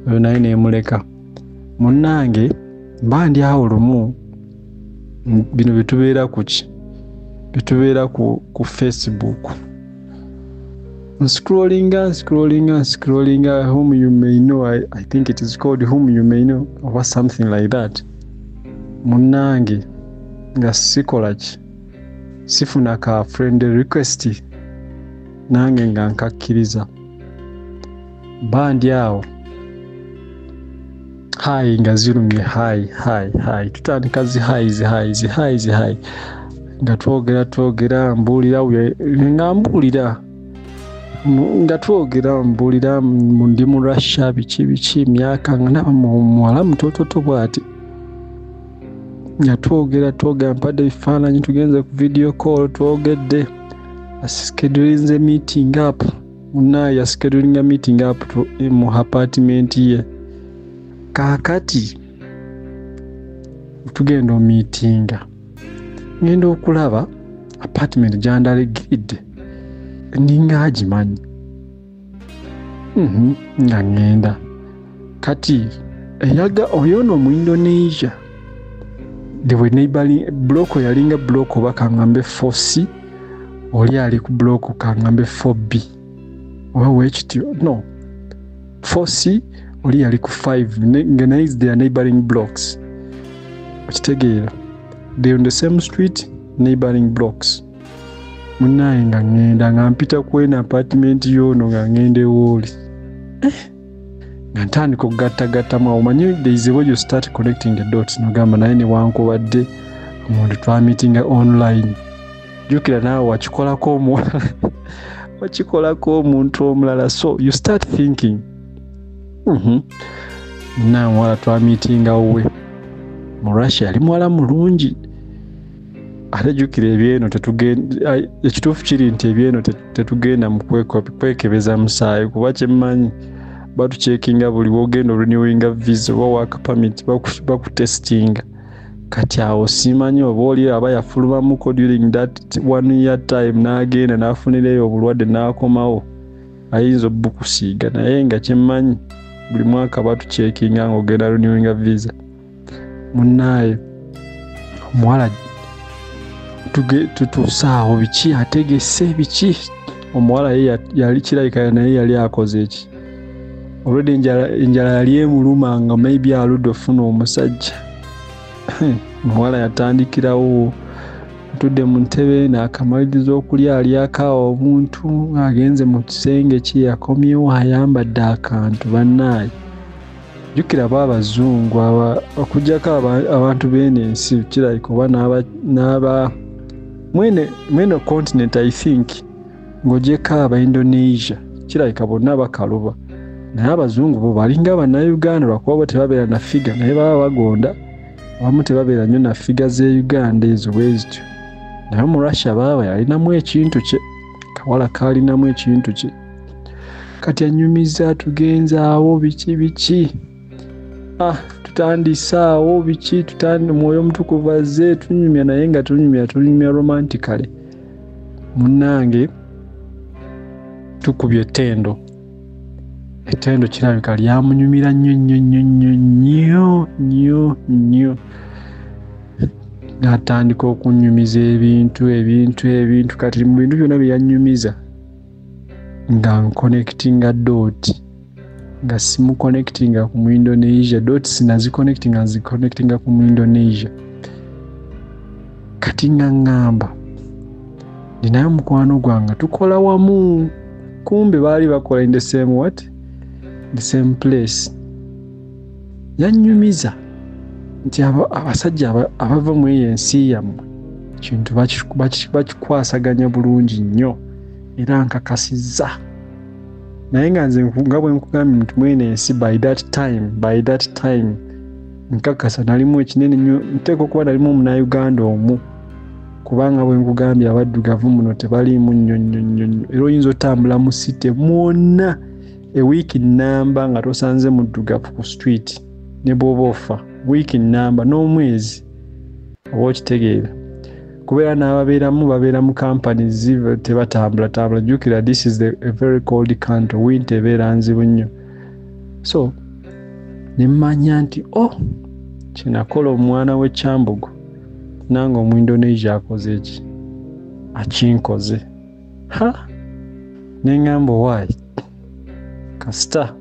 Speaker 2: oyo naye neemuleka munnange mba ndi awo lumu bino bitubeera bitubeera ku Facebook scrolling whom you may know. I think it is called whom you may know or something like that. Munnange nga sikola ki sifuna ka friend request nange nga nkakkiriza bandi awo hai nga zirumye hai tutandika zi hai nga twogera mbuulira nga twogera mbuulira ndi mu Russia biki myaka nga naba muwala mutototo bwati nga twogera mpadde ebifaananyi tugenze ku video call twogedde schedulinze meeting up munaye schedulinga meeting up mu apartment ye kakati tugenda omiitinga ngenda okulaba apartment gyandalegiridde ninga agimanyi nga ngenda kati eyaga oyono mu Indonesia dewe neighboring block yalinga block oba kangambe 4C oli ali ku block kangambe 4B oba wekityo no 4C oli ali ku 5 ngena is their neighboring blocks okitegeera they on the same street neighboring blocks munaye nga ngenda nga mpita kwena apartment yono nga ngende woli nga ntandika okugattagattamu awo manyi there is a way you start connecting the dots nogamba naye ne wankubadde omuntu twamitinga online jukira naawe wakikolako omuntu omulala so you start thinking nawe wala twamitinga we mu Russia ali muwala mulungi ate jjukira ebyeno ekituufu kiri nti ebyeno tetugenda mu kwekebeza musaayi kuba kyemmanyi batucekinga buli wogenda renewinga visa oba work permit bakutestinga kati awo simanyi oba oli aba yafulumamuko during that 1 year time n'agenda n'afunireyo obulwadde n'akomawo ayinza obukusiiga naye nga kyemmanyi buli mwaka batucekinga ng'ogenda renewinga visa munnaayo omuwala tutusaawo biki ategese biki omuwala ye yali kirabika naye yali akoze eki olwedde enjala yali emuluma nga maybe aludde ofuna omusajja omuwala yatandikirawo atudde mu ntebe n'akamaliriza okulya alyakaawa obuntu agenze mu kisenge kye yakomyewo ayambadde akantu bannaaye jjukira abazungu okujjako abantu b'eno ensi kirabika oba n'aba mwene continent I think ng'ogyeko aba Indonesia kirabika bonna bakaluba naye abazungu bo balinga bannayuganda lwakuba bo tebabeera na figa naye baba bagonda abamu tebabeera nnyo na figa z'Uganda ezo bwezityo naye mu Russia baba yalinamu ekintu kye kawala kaalinamu ekintu kye kati anyumiza tugenze awo biki tutandise awo biki mwoyo omutukuvu azze tunyumya naye nga tunyumya romantically munnange tukubye ettendo kirabika lyamunyumira nnyo n'atandika okunyumiza ebintu kati mu bintu byonna byeyanyumiza nganconnectinga dot nga simu connectinga ku Indonesia dot sinaziconnectinga ku Indonesia kati nga ngamba ninayo mukwano gwange tukola wamu kumbe baali bakola in the same place yanyumiza nti abasajja abava mu ensi yammwe kintu bakikwasaganya bulungi nnyo era nkakasizza naye nga nze nga bwe nkugambye nti mwene ensi by that time nkakasa nalimu ekinene nnyo nteeka okuba nalimu omunayuganda omu kubanga bwe nkugambye abaddugavu muno tebaliimu nnyo era oyinza otambula mu site mwonna ewiiki nnamba nga tosanze muddugavu ku street ne bw'oba ofa wiiki nnamba n'omwezi oba okitegeera kubeera n'ababeeramu babeera mu companies tebatambula jjukira this is a very cold country winter ebeera nzibu nnyo so nemmanya nti kinakola omwana w'ekyambugu nange omu Indonesia akoze eki akinkoze neŋŋamba owaayi kasita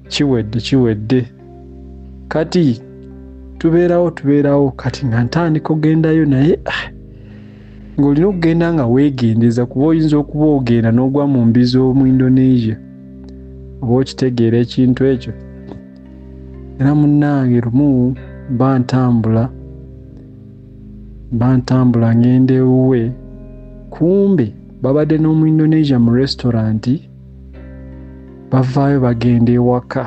Speaker 2: kiwedde kati tubeerawo kati nga ntandika ogendayo naye ng'olina okugenda nga weegendeza kuba oyinza okuba ogenda n'ogwa mu mbizi mu Indonesia oba okitegeera ekintu ekyo era munnange lumu bantambula ngende ewuwe kumbe babadde n'omu Indonesia mu restauranti bavaayo bagenda ewaka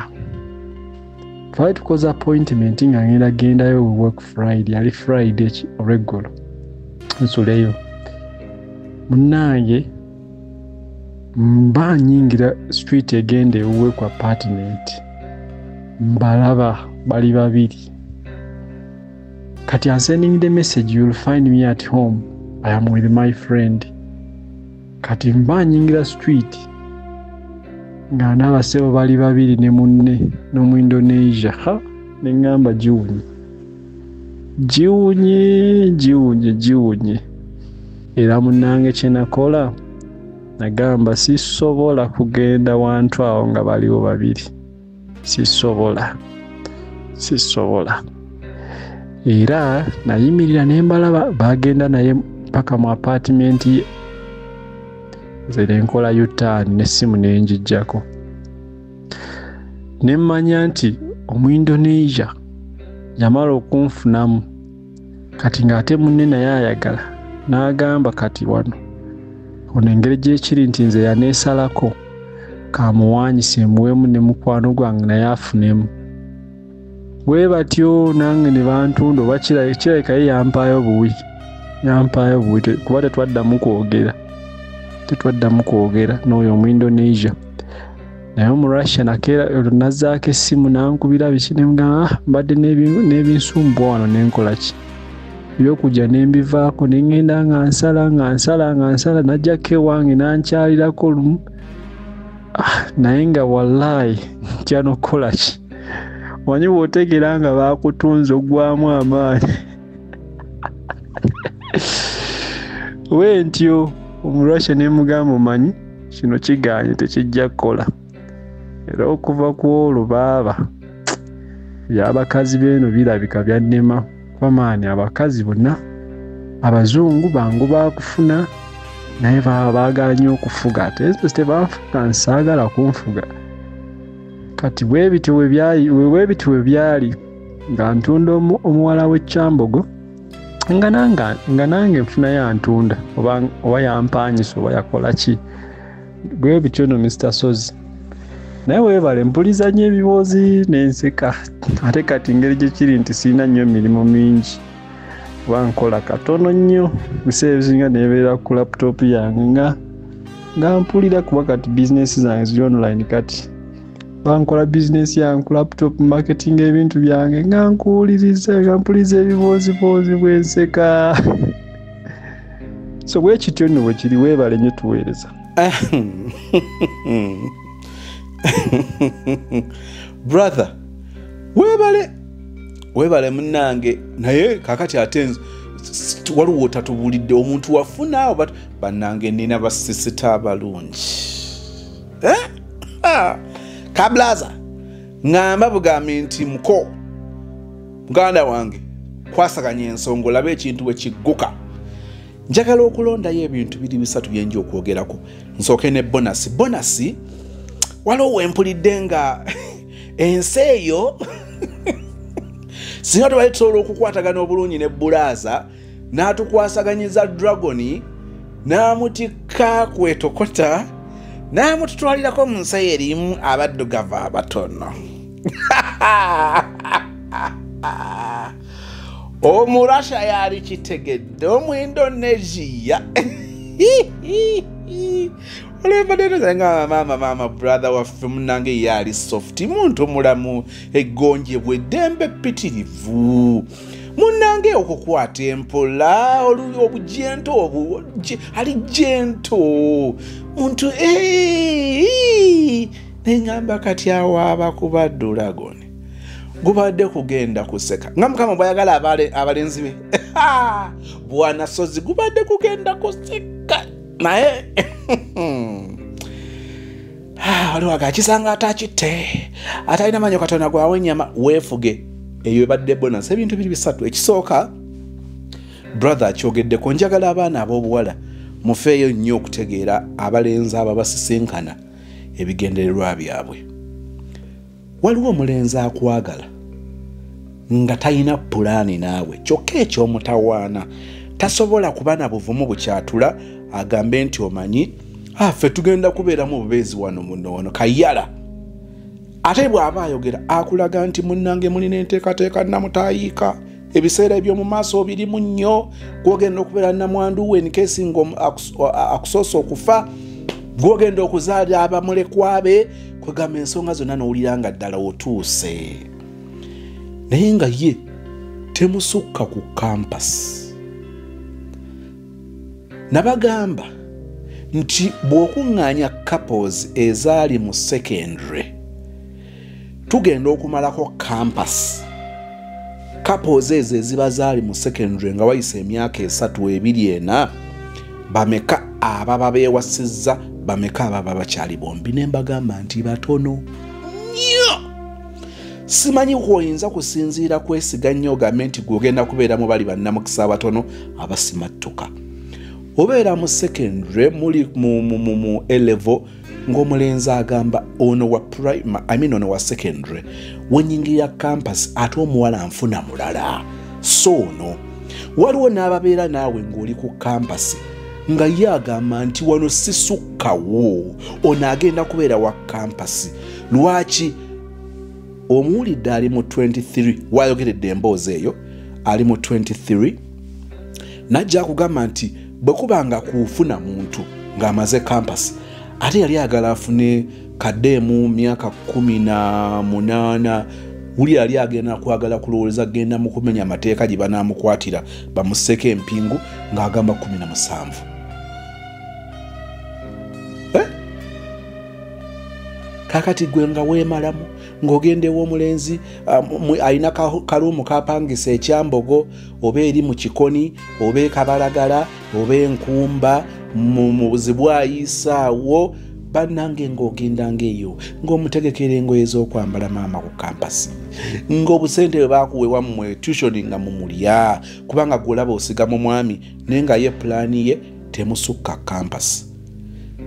Speaker 2: twali tukoze appointment nga ngenda gendayo work Friday ali Friday olw'eggolo nsuleyo munnange mba nyingira street egenda ewuwe ku apartment mbalaba bali babiri kati I'm sending the message you'll find me at home I am with my friend kati mba nyingira street nga n'abasebo bali babiri ne munne n'omu Indonesia neŋŋamba giwunye era munnange kye nakola nagamba sisobola kugenda wantu awo nga baliwo babiri sisobola era nayimirira ne mbalaba bagenda naye paka mu apartment ye nze nkola U-turn n'essimu nenjijjako nemmanya nti omu Indonesia yamala okunfunamu kati ng'ate munne naye ayagala n'agamba kati wano ono engeri gyekiri nti nze yaneesalako kamuwanyise muwemu ne mukwano gwange naye afunemu bwe batyo nange ne bantunda oba kirabika ye yampaayo buwi kuba tetwaddamu kwogera n'oyo Omu-Indonesia. Naye Omu-Russia nazzaako essimu nankubira biki ne mugamba mbadde n'ebinsumbwa wano ne nkola ki ebyokujja ne mbivaako ne ngenda nga nsala najjako ewange nankyalirako lumu. Naye nga wallaahi ntya n'okukola ki wanyi bw'otegeera nga baakutunza oggwamu amaanyi. Wentyo Omu-Russia ne mugamba omanyi kino kigaanye tekijja kukola. Era okuva ku olwo baaba by'abakazi b'eno birabika byannema kwamaani. Abakazi bonna abazungu bangu baakufuna naye baba baagala nnyo okufuga ate nze tebanfuga nsaagala kunfuga. Kati bwe bityo bwe byali nga ntunda omuwala w'Ekyambogo nga nange nfuna yantunda oba yampanyisa oba yakola ki. Bwe bityo no Mr. Sozi. Naye weebale mpuliza nnyo ebibuuzi n'enseka ate kati ngeri gye kiri nti sirina nnyo emirimu mingi kuba nkola katono nnyo biseera ebisinga nebeera ku laptop yange nga mpulira kuba kati bizinesi zange ziri online. Kati bankola bizinesi yange ku laptop marketing ebintu byange nga mpuliza ebibuuzi bw'enseka. So bwe kityo nno bwe kiri weebale nnyo tuweereza.
Speaker 1: Brother, weebale munnange. Naye kakati ate waliwo otatubulidde omuntu wafuna oba bannange nina basisita abalungi. Kablaza ngamba bugambi nti muko muganda wange kwasaganya ensonga olabe ekintu bwe kigguka. Njagala okulondayo ebintu biri bisatu byenji okwogerako. Nsooke ne bonasi waliwo wempulidde nga ensi eyo singa tewali tusobola okukwatagana obulungi ne Bulaza n'atukwasaganyiza Dragoni n'amutikka kwetokota n'amututwalirako mu nsi erimu abaddugavu abatono. Omu-Russia yali kitegedde Omu-Indonesia. Mama brother waffe munnange yali soft muntu mulamu eggonjebwa eddembe ppitirivu munnange okukwata empola obujento ali jento muntu neŋŋamba kati awaaba kuba Dragon gubadde kugenda kuseka nga Mukama bw'ayagala abalenzi be. Bwana Sozi gubadde kugenda kuseka naye waliwo agakisanga atakitte atalina manyo Katonda gwawe ennyama weefuge. Eyo ebadde bonus. Ebintu biri bisatu. Ekisooka brother kyogeddeko njagala abaana ab'obuwala mufeeyo nnyo okutegeera abalenzi ababasisinkana ebigendererwa byabwe. Waliwo omulenzi akwagala nga talina pulaani naawe kyokka ekyomutawaana tasobola kuba na buvumu bukyatula agambe nti omanyi ffe tugenda kubeeramu obubeezi wano muno kayala. Ate bw'aba ayogera akulaga nti munnange mulina enteekateeka namutayiika ebiseera eby'omu maaso birimu nnyo gw'ogenda okubeera namwandu we nkesi akusoosa okufa gw'ogenda okuzaala abamulekwa be kwegamba ensonga zonna n'owulira nga ddala otuuse. Naye nga ye temusukka ku kampasi. Nabagamba nti bw'okuŋŋaanya couples ezaali mu secondary tugenda okumalako campus. Couples ezo eziba zaali mu secondary nga wayise emyaka 3 2 4 bameka ababa beewasizza bameka ababa bakyali bombi ne mbagamba nti batono nnyo. Simanyi kwoyinza kusinziira kwesiga nnyo ogambe nti gw'ogenda kubeeramu bali bannamukisa abatono abasimattuka. Obeera mu secondary muli mu A-level ng'omulenzi agamba ono wa ono wa secondary wenyingira campus ate omuwala nfuna mulala. So no waliwo n'ababeera naawe ng'oli ku campus nga ye agamba nti wano sisukkawo ono agenda kubeera wa campus. Lwaki? omuwulidde ali mu 23 wayogeredde emboozi eyo ali mu 23 najja kugamba nti bwe kubanga kufuna muntu ng'amaze campus ate yali agala afune kadeemu myaka 18 uli yali agenda kwagala kulowooza genda mu kumenya amateeka gye banaamukwatira bamusseko empingu ng'agamba 17 kakati gwe nga weemalamu ng'ogenda ew'omulenzi alina kaluumu kapangisa ekyambogo oba eri mu kikoni oba ekabalagala oba enkumba mu buzibwayisaawo bannange ng'ogendanga eyo ng'omutegekera engoye ez'okwambala maama ku kampasi ng'obusente bwe baakuwewa mmwe tushoni nga mumulya kubanga gwolaba osigamu mwami naye nga ye pulaani ye temusukka kampasi.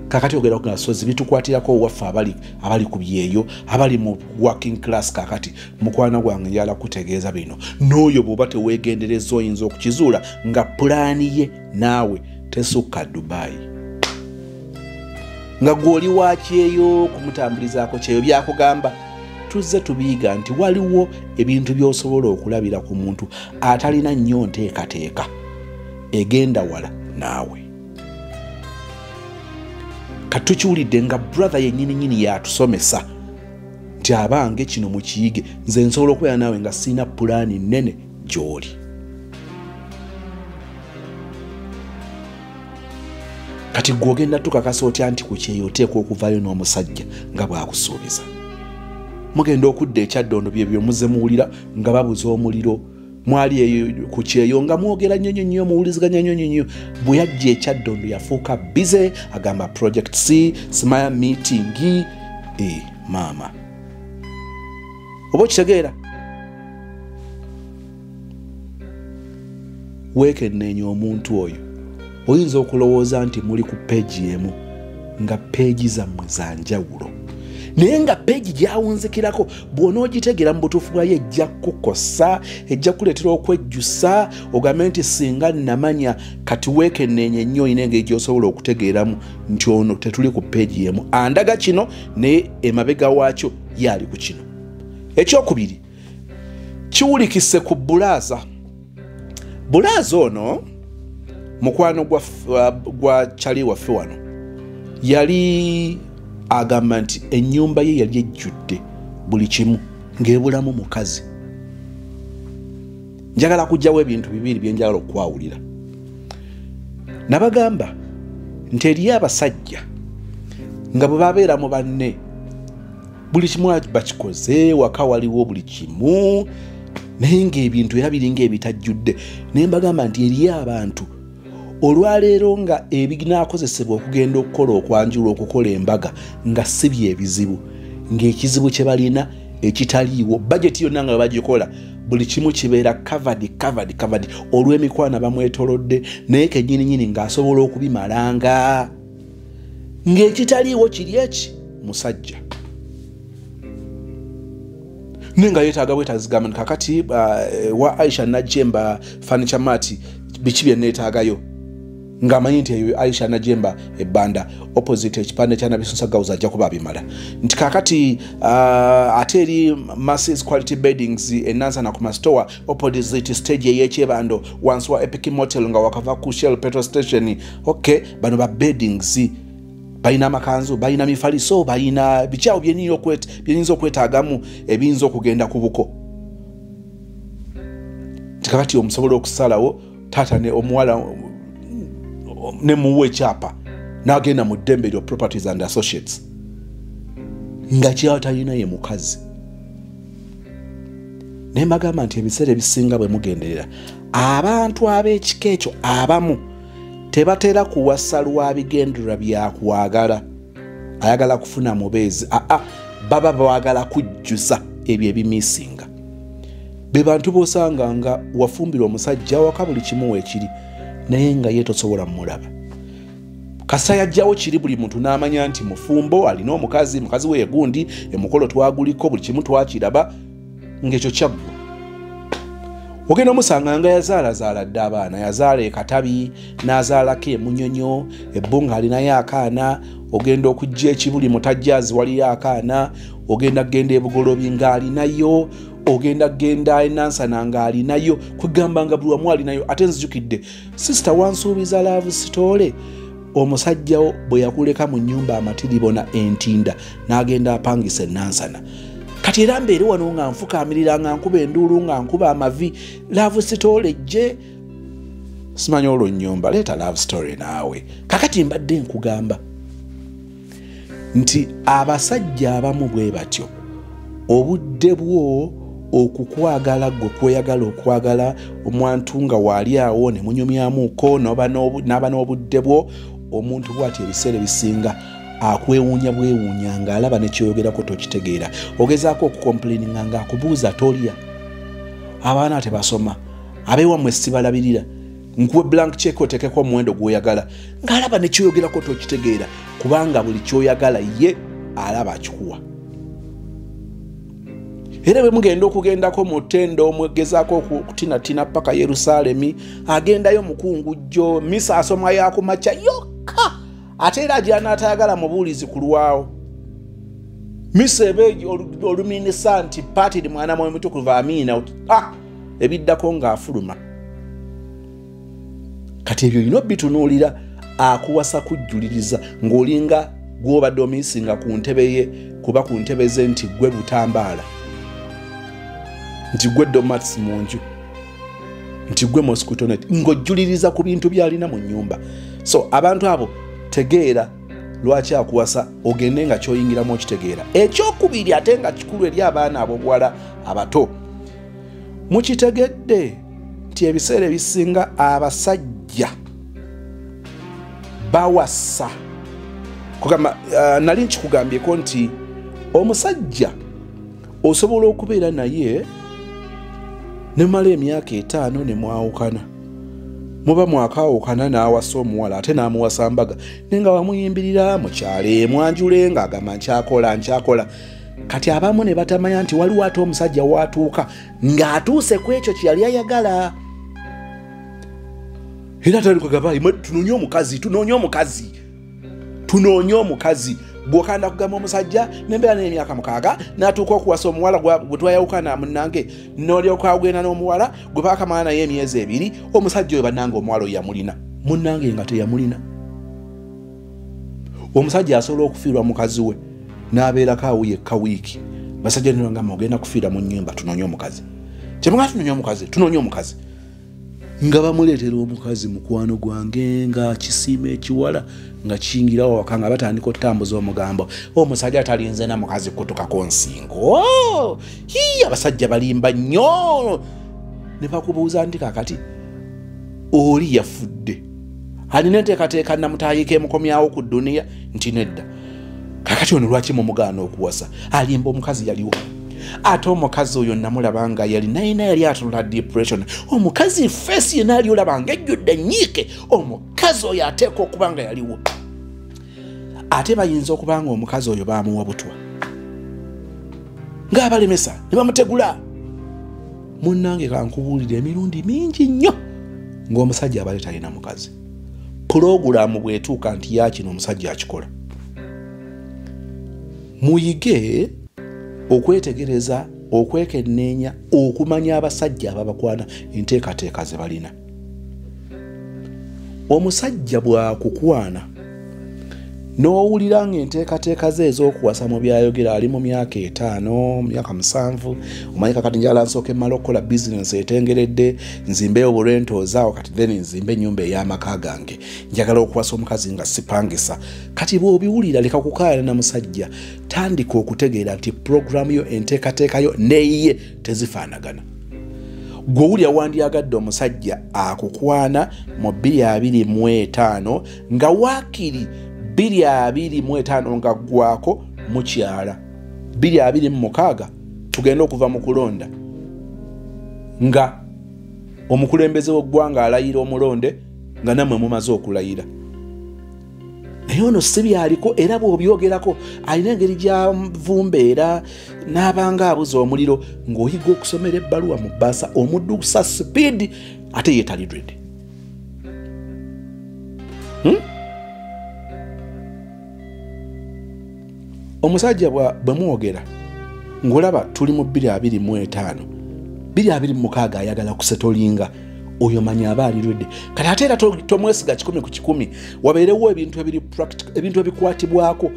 Speaker 1: Kakati ogera ku nasozi bitukwatirako owaffe abali ku byeyo abali mu working class kakati mukwana gwange yala kutegeeza bino n'oyo bw'oba teweegendereza oyinza okukizuula nga pulaani ye naawe tesukka Dubai nga gw'oli wakyeyo kumutambulizaako kyeyo byakugamba tuzze tubiyiga nti waliwo ebintu by'osobola okulabira ku muntu atalina nnyo nteekateeka egenda wala naawe. Katukiwulidde nga brother yennyini yatusomesa nti abange kino mukiyige nze nsobola okubeera naawe nga sina pulaani nnene gy'oli. Kati gw'ogenda tukakasa otya nti ku kyeyo oteekwa okuvaayo n'omusajja nga bw'akusuubiza. Mugenda okudda ekyaddondo byebyo muze muwulira nga babuza omuliro mwali eyo ku kyeyo nga mwogera nnyo muwuliziganya nnyo bwe yajja ekyaddondo yafuuka bize agamba project C smile meeting maama oba okitegeera weekenneenya omuntu oyo oyinza okulowooza nti muli ku peegi emu nga peegi zammwe za njawulo naye nga peegi gyawunzikirako bw'onoogitegera mu butuufu bwayo ejja kukosa ejja kuleetera okwejjusa ogambe nti singa namanya kati weekenneenye nnyo olina engeri gy'osobola okutegeeramu nti ono tetuli ku peegi emu andaga kino naye emabega waakyo yaali ku kino. Ekyokubiri kiwulikise ku bulaaza ono mukwano gwa kyali waffe wano yali agamba nti ennyumba ye yali ejjudde buli kimu ng'ebulamu mukazi. Njagala kujjawo ebintu bibiri bye njagala okwawulira. Nabagamba nti eriyo abasajja nga bwe babeera mu banne buli kimu bakikoze waka waliwo buli kimu naye ng'ebintu era biringa ebitajjudde naye mbagamba nti eriyo abantu olwaleero nga ebinaakozesebwa okugenda okukola okwanjula okukola embaga nga si byebizibu ng'ekizibu kye balina ekitaliiwo bajeti yonna nga bagikola buli kimu kibeera covered olw'emikwana bamwetolodde naye kennyininyini ng'asobola okubimalanga ng'ekitaliiwo kiri eki musajja nenga yeetaaga bwetazigamba kakati wa Aisha Najemba Furniture Mart biki bye neetaagayo ng'amanyi nti eyo Aisha Najemba ebbanda opposite ekipande kya Nabisusa Gauza ajja kuba abimala nti kakati ate eri Masses Quality Beddings enansana ku mastore opposite stage y'ekyebando wansi wa Epic Motel nga wakava ku Shell petrol station okay bano ba beddings balina amakanzu balina mifaliso balina bikyawo byenyinza okwetaagamu ebiyinza okugenda ku buko tikakati omusobola okusalawo taata ne omuwala ne muwe ekyapa n'agenda mu ddembe lyo Properties and Associates nga kyawo talina ye mukazi. Naye mbagamba nti ebiseera ebisinga bwe mugenderera abantu ab'ekika ekyo abamu tebatera kuwasa lwa bigendererwa byakwagala ayagala kufuna mubeezi baba bawagala kujjusa ebyo ebimisinga be bantu bosanga nga wafumbira omusajja waka buli kimu weekiri naye nga ye tosobola mmulaba kasa yajjawo kiri buli muntu n'amanya nti mufumbo alina mukazi we gundi emukolo twaguliko buli kimu twakiraba ng'ekyo kyaggwa ogenda omusanga nga yazaala dde abaana yazaala ekatabi n'azaalako emunyonyo ebbunga alinayo akaana ogenda okujja ekibuli mutajjaazi waliyo akaana ogenda genda ebugolobi ngaali nayo, ogenda genda enansana ngaali nayo, kugamba nga buli wamu ali nayo. Ate nzijukidde sister wansuubiza love story, omusajjawo bwe yakuleka mu nnyumba amatiribona entinda n'agenda apangisa enansana. Kati era mbeere wano nga nfukaamirira nga nkuba enduulu nga nkuba amavi, love story gye simanyi olwo nnyumba leeta love story naawe. Kakati mbadde nkugamba nti abasajja abamu bwe batyo obudde bwo okukwagala gwe kweyagala okwagala omwantu nga waali awo ne munyumyamuko n'aba n'obudde bwo, omuntu bw'ati ebiseera bisinga akwewuunya bwewuunya ng'alaba ne kyoyogerako tokitegeera. Ogezaako okukomplaininga ng'akubuuza tolya. Abaana tebasoma, abeewammwe sibalabirira, nkuwe blank check otekeko omuwendo gw'oyagala ng'alaba ne kyoyogerako tokitegeera, kubanga buli kyoyagala ye alaba akikuwa. Era bwe mugenda okugendako mu ttendo omwegezaako okutinatina paka Yerusaalemi, agendayo mukungujjo, misa asoma yakumakya yokka, ate era gy'anaatayagala mubuulizi ku lwawo. Misa ebeegi oluminisa nti Patiri mwana mwoyo mutukuvu amiina, ebiddako ng'afuluma. Kati ebyo olina bitunuulira, akuwasa kujjuliriza ng'olinga gw'obadde omiisinga ku ntebe ye, kuba ku ntebe ze nti gwe butambaala, nti gwe domats mu nju, nti gwe mosquito net, ng'ojjuliriza ku bintu by'alina mu nnyumba. So abantu abo tegeera lwaki akuwasa, ogende nga kyoyingiramu okitegeera. Ekyokubiri ate nga kikulu eri abaana ab'obuwala abato, mukitegedde nti ebiseera ebisinga abasajja bawasa. Kugamba nali nkikugambyeko nti omusajja osobola okubeera naye ne mala emyaka 5 ne mwawukana, muba mwakaawukana n'awasa omuwala ate n'amuwasa mbaga, nenga wamuyimbirira mukyale mwanjule ng'agamba nkyakola. Kati abamu ne batamanya nti waliwo ate omusajja watuuka ng'atuuse ku ekyo kye yali ayagala. Era tali kugamba tunoonye omukazi. Bw'okanda kugamba omusajja nembeera n'emyaka 6 n'atuuka okuwasa omuwala gwe twayawukana munnange, n'olyoka ogenda n'omuwala gwe baakamala naye emyezi 2, omusajja oyo bannange omuwala oyo yamulina, munnange nga teyamulina. Omusajja asobola okufiirwa mukazi we n'abeerako awo yekka wiiki. Basajja ne bagamba ogenda kufiira mu nnyumba, tunoonye omukazi. Kyemugamba tunoonye omukazi. Nga bamuleetera omukazi mukwano gwange nga kisiima ekiwala nga kiyingirawo waka nga batandika otambuza omugambo, omusajja talinze na mukazi kutukako nsingo. Abasajja balimba nnyo. Ne bakubuuza nti kakati oli yafudde, alina enteekateeka namutaayika emukomyawo ku dduniya? Nti nedda. Kakati ono lwaki mumugaana okuwasa? Alimba omukazi yaliwo. Ate omukazi oyo namulaba nga yali atunula depression. Omukazi face ye naali olaba nga ejjudde nnyiike. Omukazi oyo ateeka okuba nga yaliwo. Ate bayinza okuba nga omukazi oyo baamuwa butwa, ng'abalemesa ne bamutegula. Munnange kankubuulira emirundi mingi nnyo ng'omusajja abale talina mukazi. Pulogulaamu bwetuuka nti yakino omusajja akikola. Muyige okwetegereza, okwekenneenya, okumanya abasajja ababakwana enteekateeka ze balina. Omusajja bw'akukwana n'owulira ng'enteekateeka ze ez'okuwasa mu byayogera ali mu myaka 5, myaka 7, omanyi kakati njala nsooke mmala okukola bizinensi etengeredde, nzimbeyo bulwentooza awo, kati then nzimbe ennyumba ey'amaka gange, njagala okuwasa omukazi nga sipangisa. Kati bw'obiwulira leka kukaayana na musajja, tandika okutegeera nti puroguramu yo enteekateeka yo neyiye tezifaanagana. Gw'owulira wandyagadde omusajja akukwana mu 2025 nga waakiri 2025 nga gwako mukyala, 2026 tugenda okuva mu kulonda nga omukulembeze w'eggwanga alayira omulonde nga nammwe mumaze okulayira. Naye ono si byaliko, era bw'obyogerako alina engeri gy'avumbeera n'abanga abuza omuliro, ng'oyiga okusomera ebbaluwa mu bbaasa, omuddusa speed ate ye tali dread. Omusajja bwe mwogera ngolaba tuli mu 2025 2026 ayagala kusetolinga oyo manya abali ready kati ate era tomwesiga 10 ku 10 wabeerewo ebintu ebikwatibwako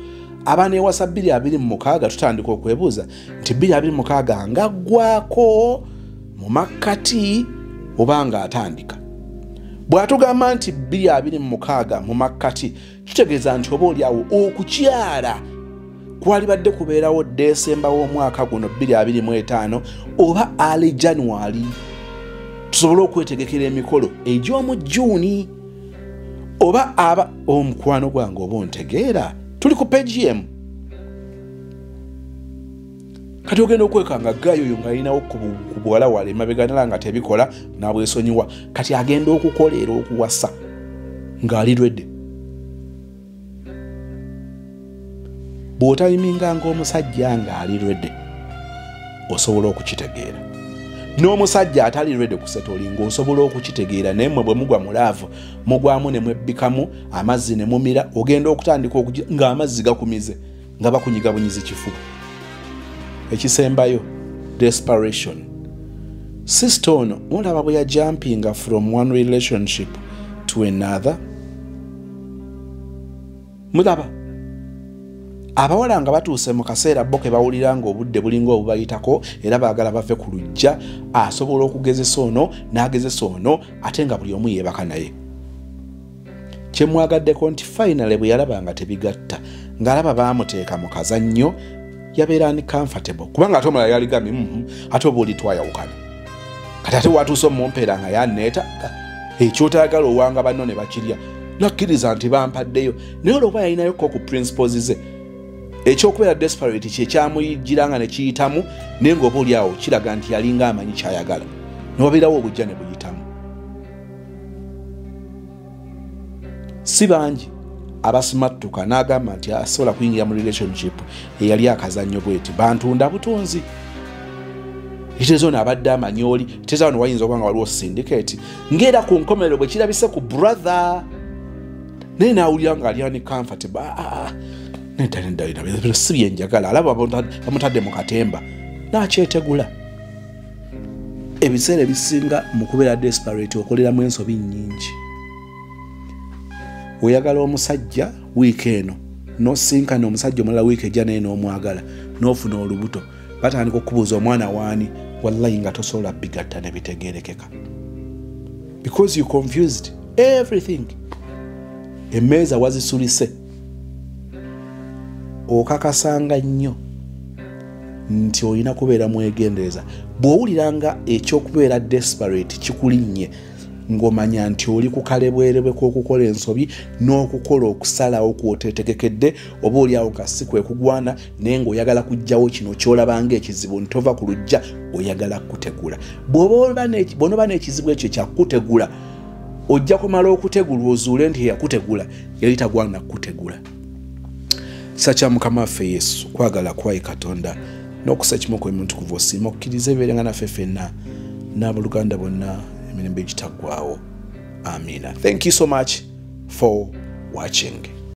Speaker 1: abana ewasa 2026 tutandika okwebuuza nti 2026 ngaggwako mu makkati obanga atandika bw'atugamba nti 2026 mu makkati kitegeeza nti oba oli awo okukyala kwali badde kubeerawo Desemba w'omwaka guno 2025 oba ali January tusobole okwetegekera emikolo egy'omu Juni oba aba omukwano gwange oba ontegeera tuli ku page emu kati ogenda okwekanga gayo oyo ng'alinawo ku bwala wale mabega nga tebikola n'abwesonyiwa kati agenda okukolera okuwasa ng'ali ready bw'otayiminga ng'omusajja ng'ali ready osobola okukitegeera n'omusajja atali ready kusetolinga osobola okukitegeera naye mmwe bwe mugwa mu laavu mugwamu ne mwebbikamu amazzi ne mumira ogenda okutandika ng'amazzi gakumize nga bakunyiga bunyizi kifuba ekisembayo desperation sister ono olaba bwe yajumpinga from one relationship to another mulaba abawala nga batuuse mu kaseera bo ke bawulira ng'obudde bulinga obubayitako era baagala bave ku lujja asobola okugezesa ono n'agezesa ono ate nga buli omu yeebaka naye kyemwagaddeko nti finally bwe yalaba nga tebigatta ng'alaba baamuteeka mu kazannyo yabeera ni comfortable kubanga ate omulala yaligambye ate oba oli twayawukana kati ate watuuse omumpeera nga yanneeta ekyotaagala owanga banno ne bakirya nakkiriza nti bampaddeyo naye olwoba yalinayoko ku principles ze ekyokubeera desperate kyekyamuyigiranga ne kiyitamu naye ng'oba oli awo kiraga nti yalinga amanyi kyayagala newabeerawo obujja ne buyitamu si bangi abasimattuka n'agamba nti asobola kuyingira mu relationship eyali akazannyo bweti bantunda butunzi itezo n'abadde amanyooli itezo wano wayinza okuba nga waliwo syndicate ng'era ku nkomerero bwe kirabise ku brother naye n'awulira ng'ali ani comfortable nedalindalina si byenjagala alaba bamutadde mu katemba n'akyetegula ebiseera ebisinga mu kubeera desperate okoleramu ensobi nnyingi oyagala omusajja wiiki eno n'osinkana omusajja omulala wiiki ejja naye n'omwagala n'ofuna olubuto batandika okubuuza omwana waani wallahi nga tosobola bigatta ne bitegeerekeka because you confused everything emmeeza wazisulise okakasanga nnyo nti olina kubeera mwegendereza bw'owuliranga ekyokubeera desperate kikulinnye ng'omanya nti oli ku kalebwerebwe k'okukola ensobi n'okukola okusalawo kwotetegekedde oba oli awo nga si kwe kugwana naye ng'oyagala kuggyawo kino ky'olabanga ekizibu ntova ku lujja oyagala kutegula bw'onoba n'ekizibu ekyo kyakutegula ojja kumala okutegula ozuule nti yakutegula yali tagwana kutegula kisa kya mukama waffe Yesu kwagala kwayi Katonda n'okusa kimu kw'omuntu kuva osiima okkiriza ebibeerenga naffe ffenna n'abooluganda bonna emirembe egitaggwaawo. Amina. Thank you so much for watching.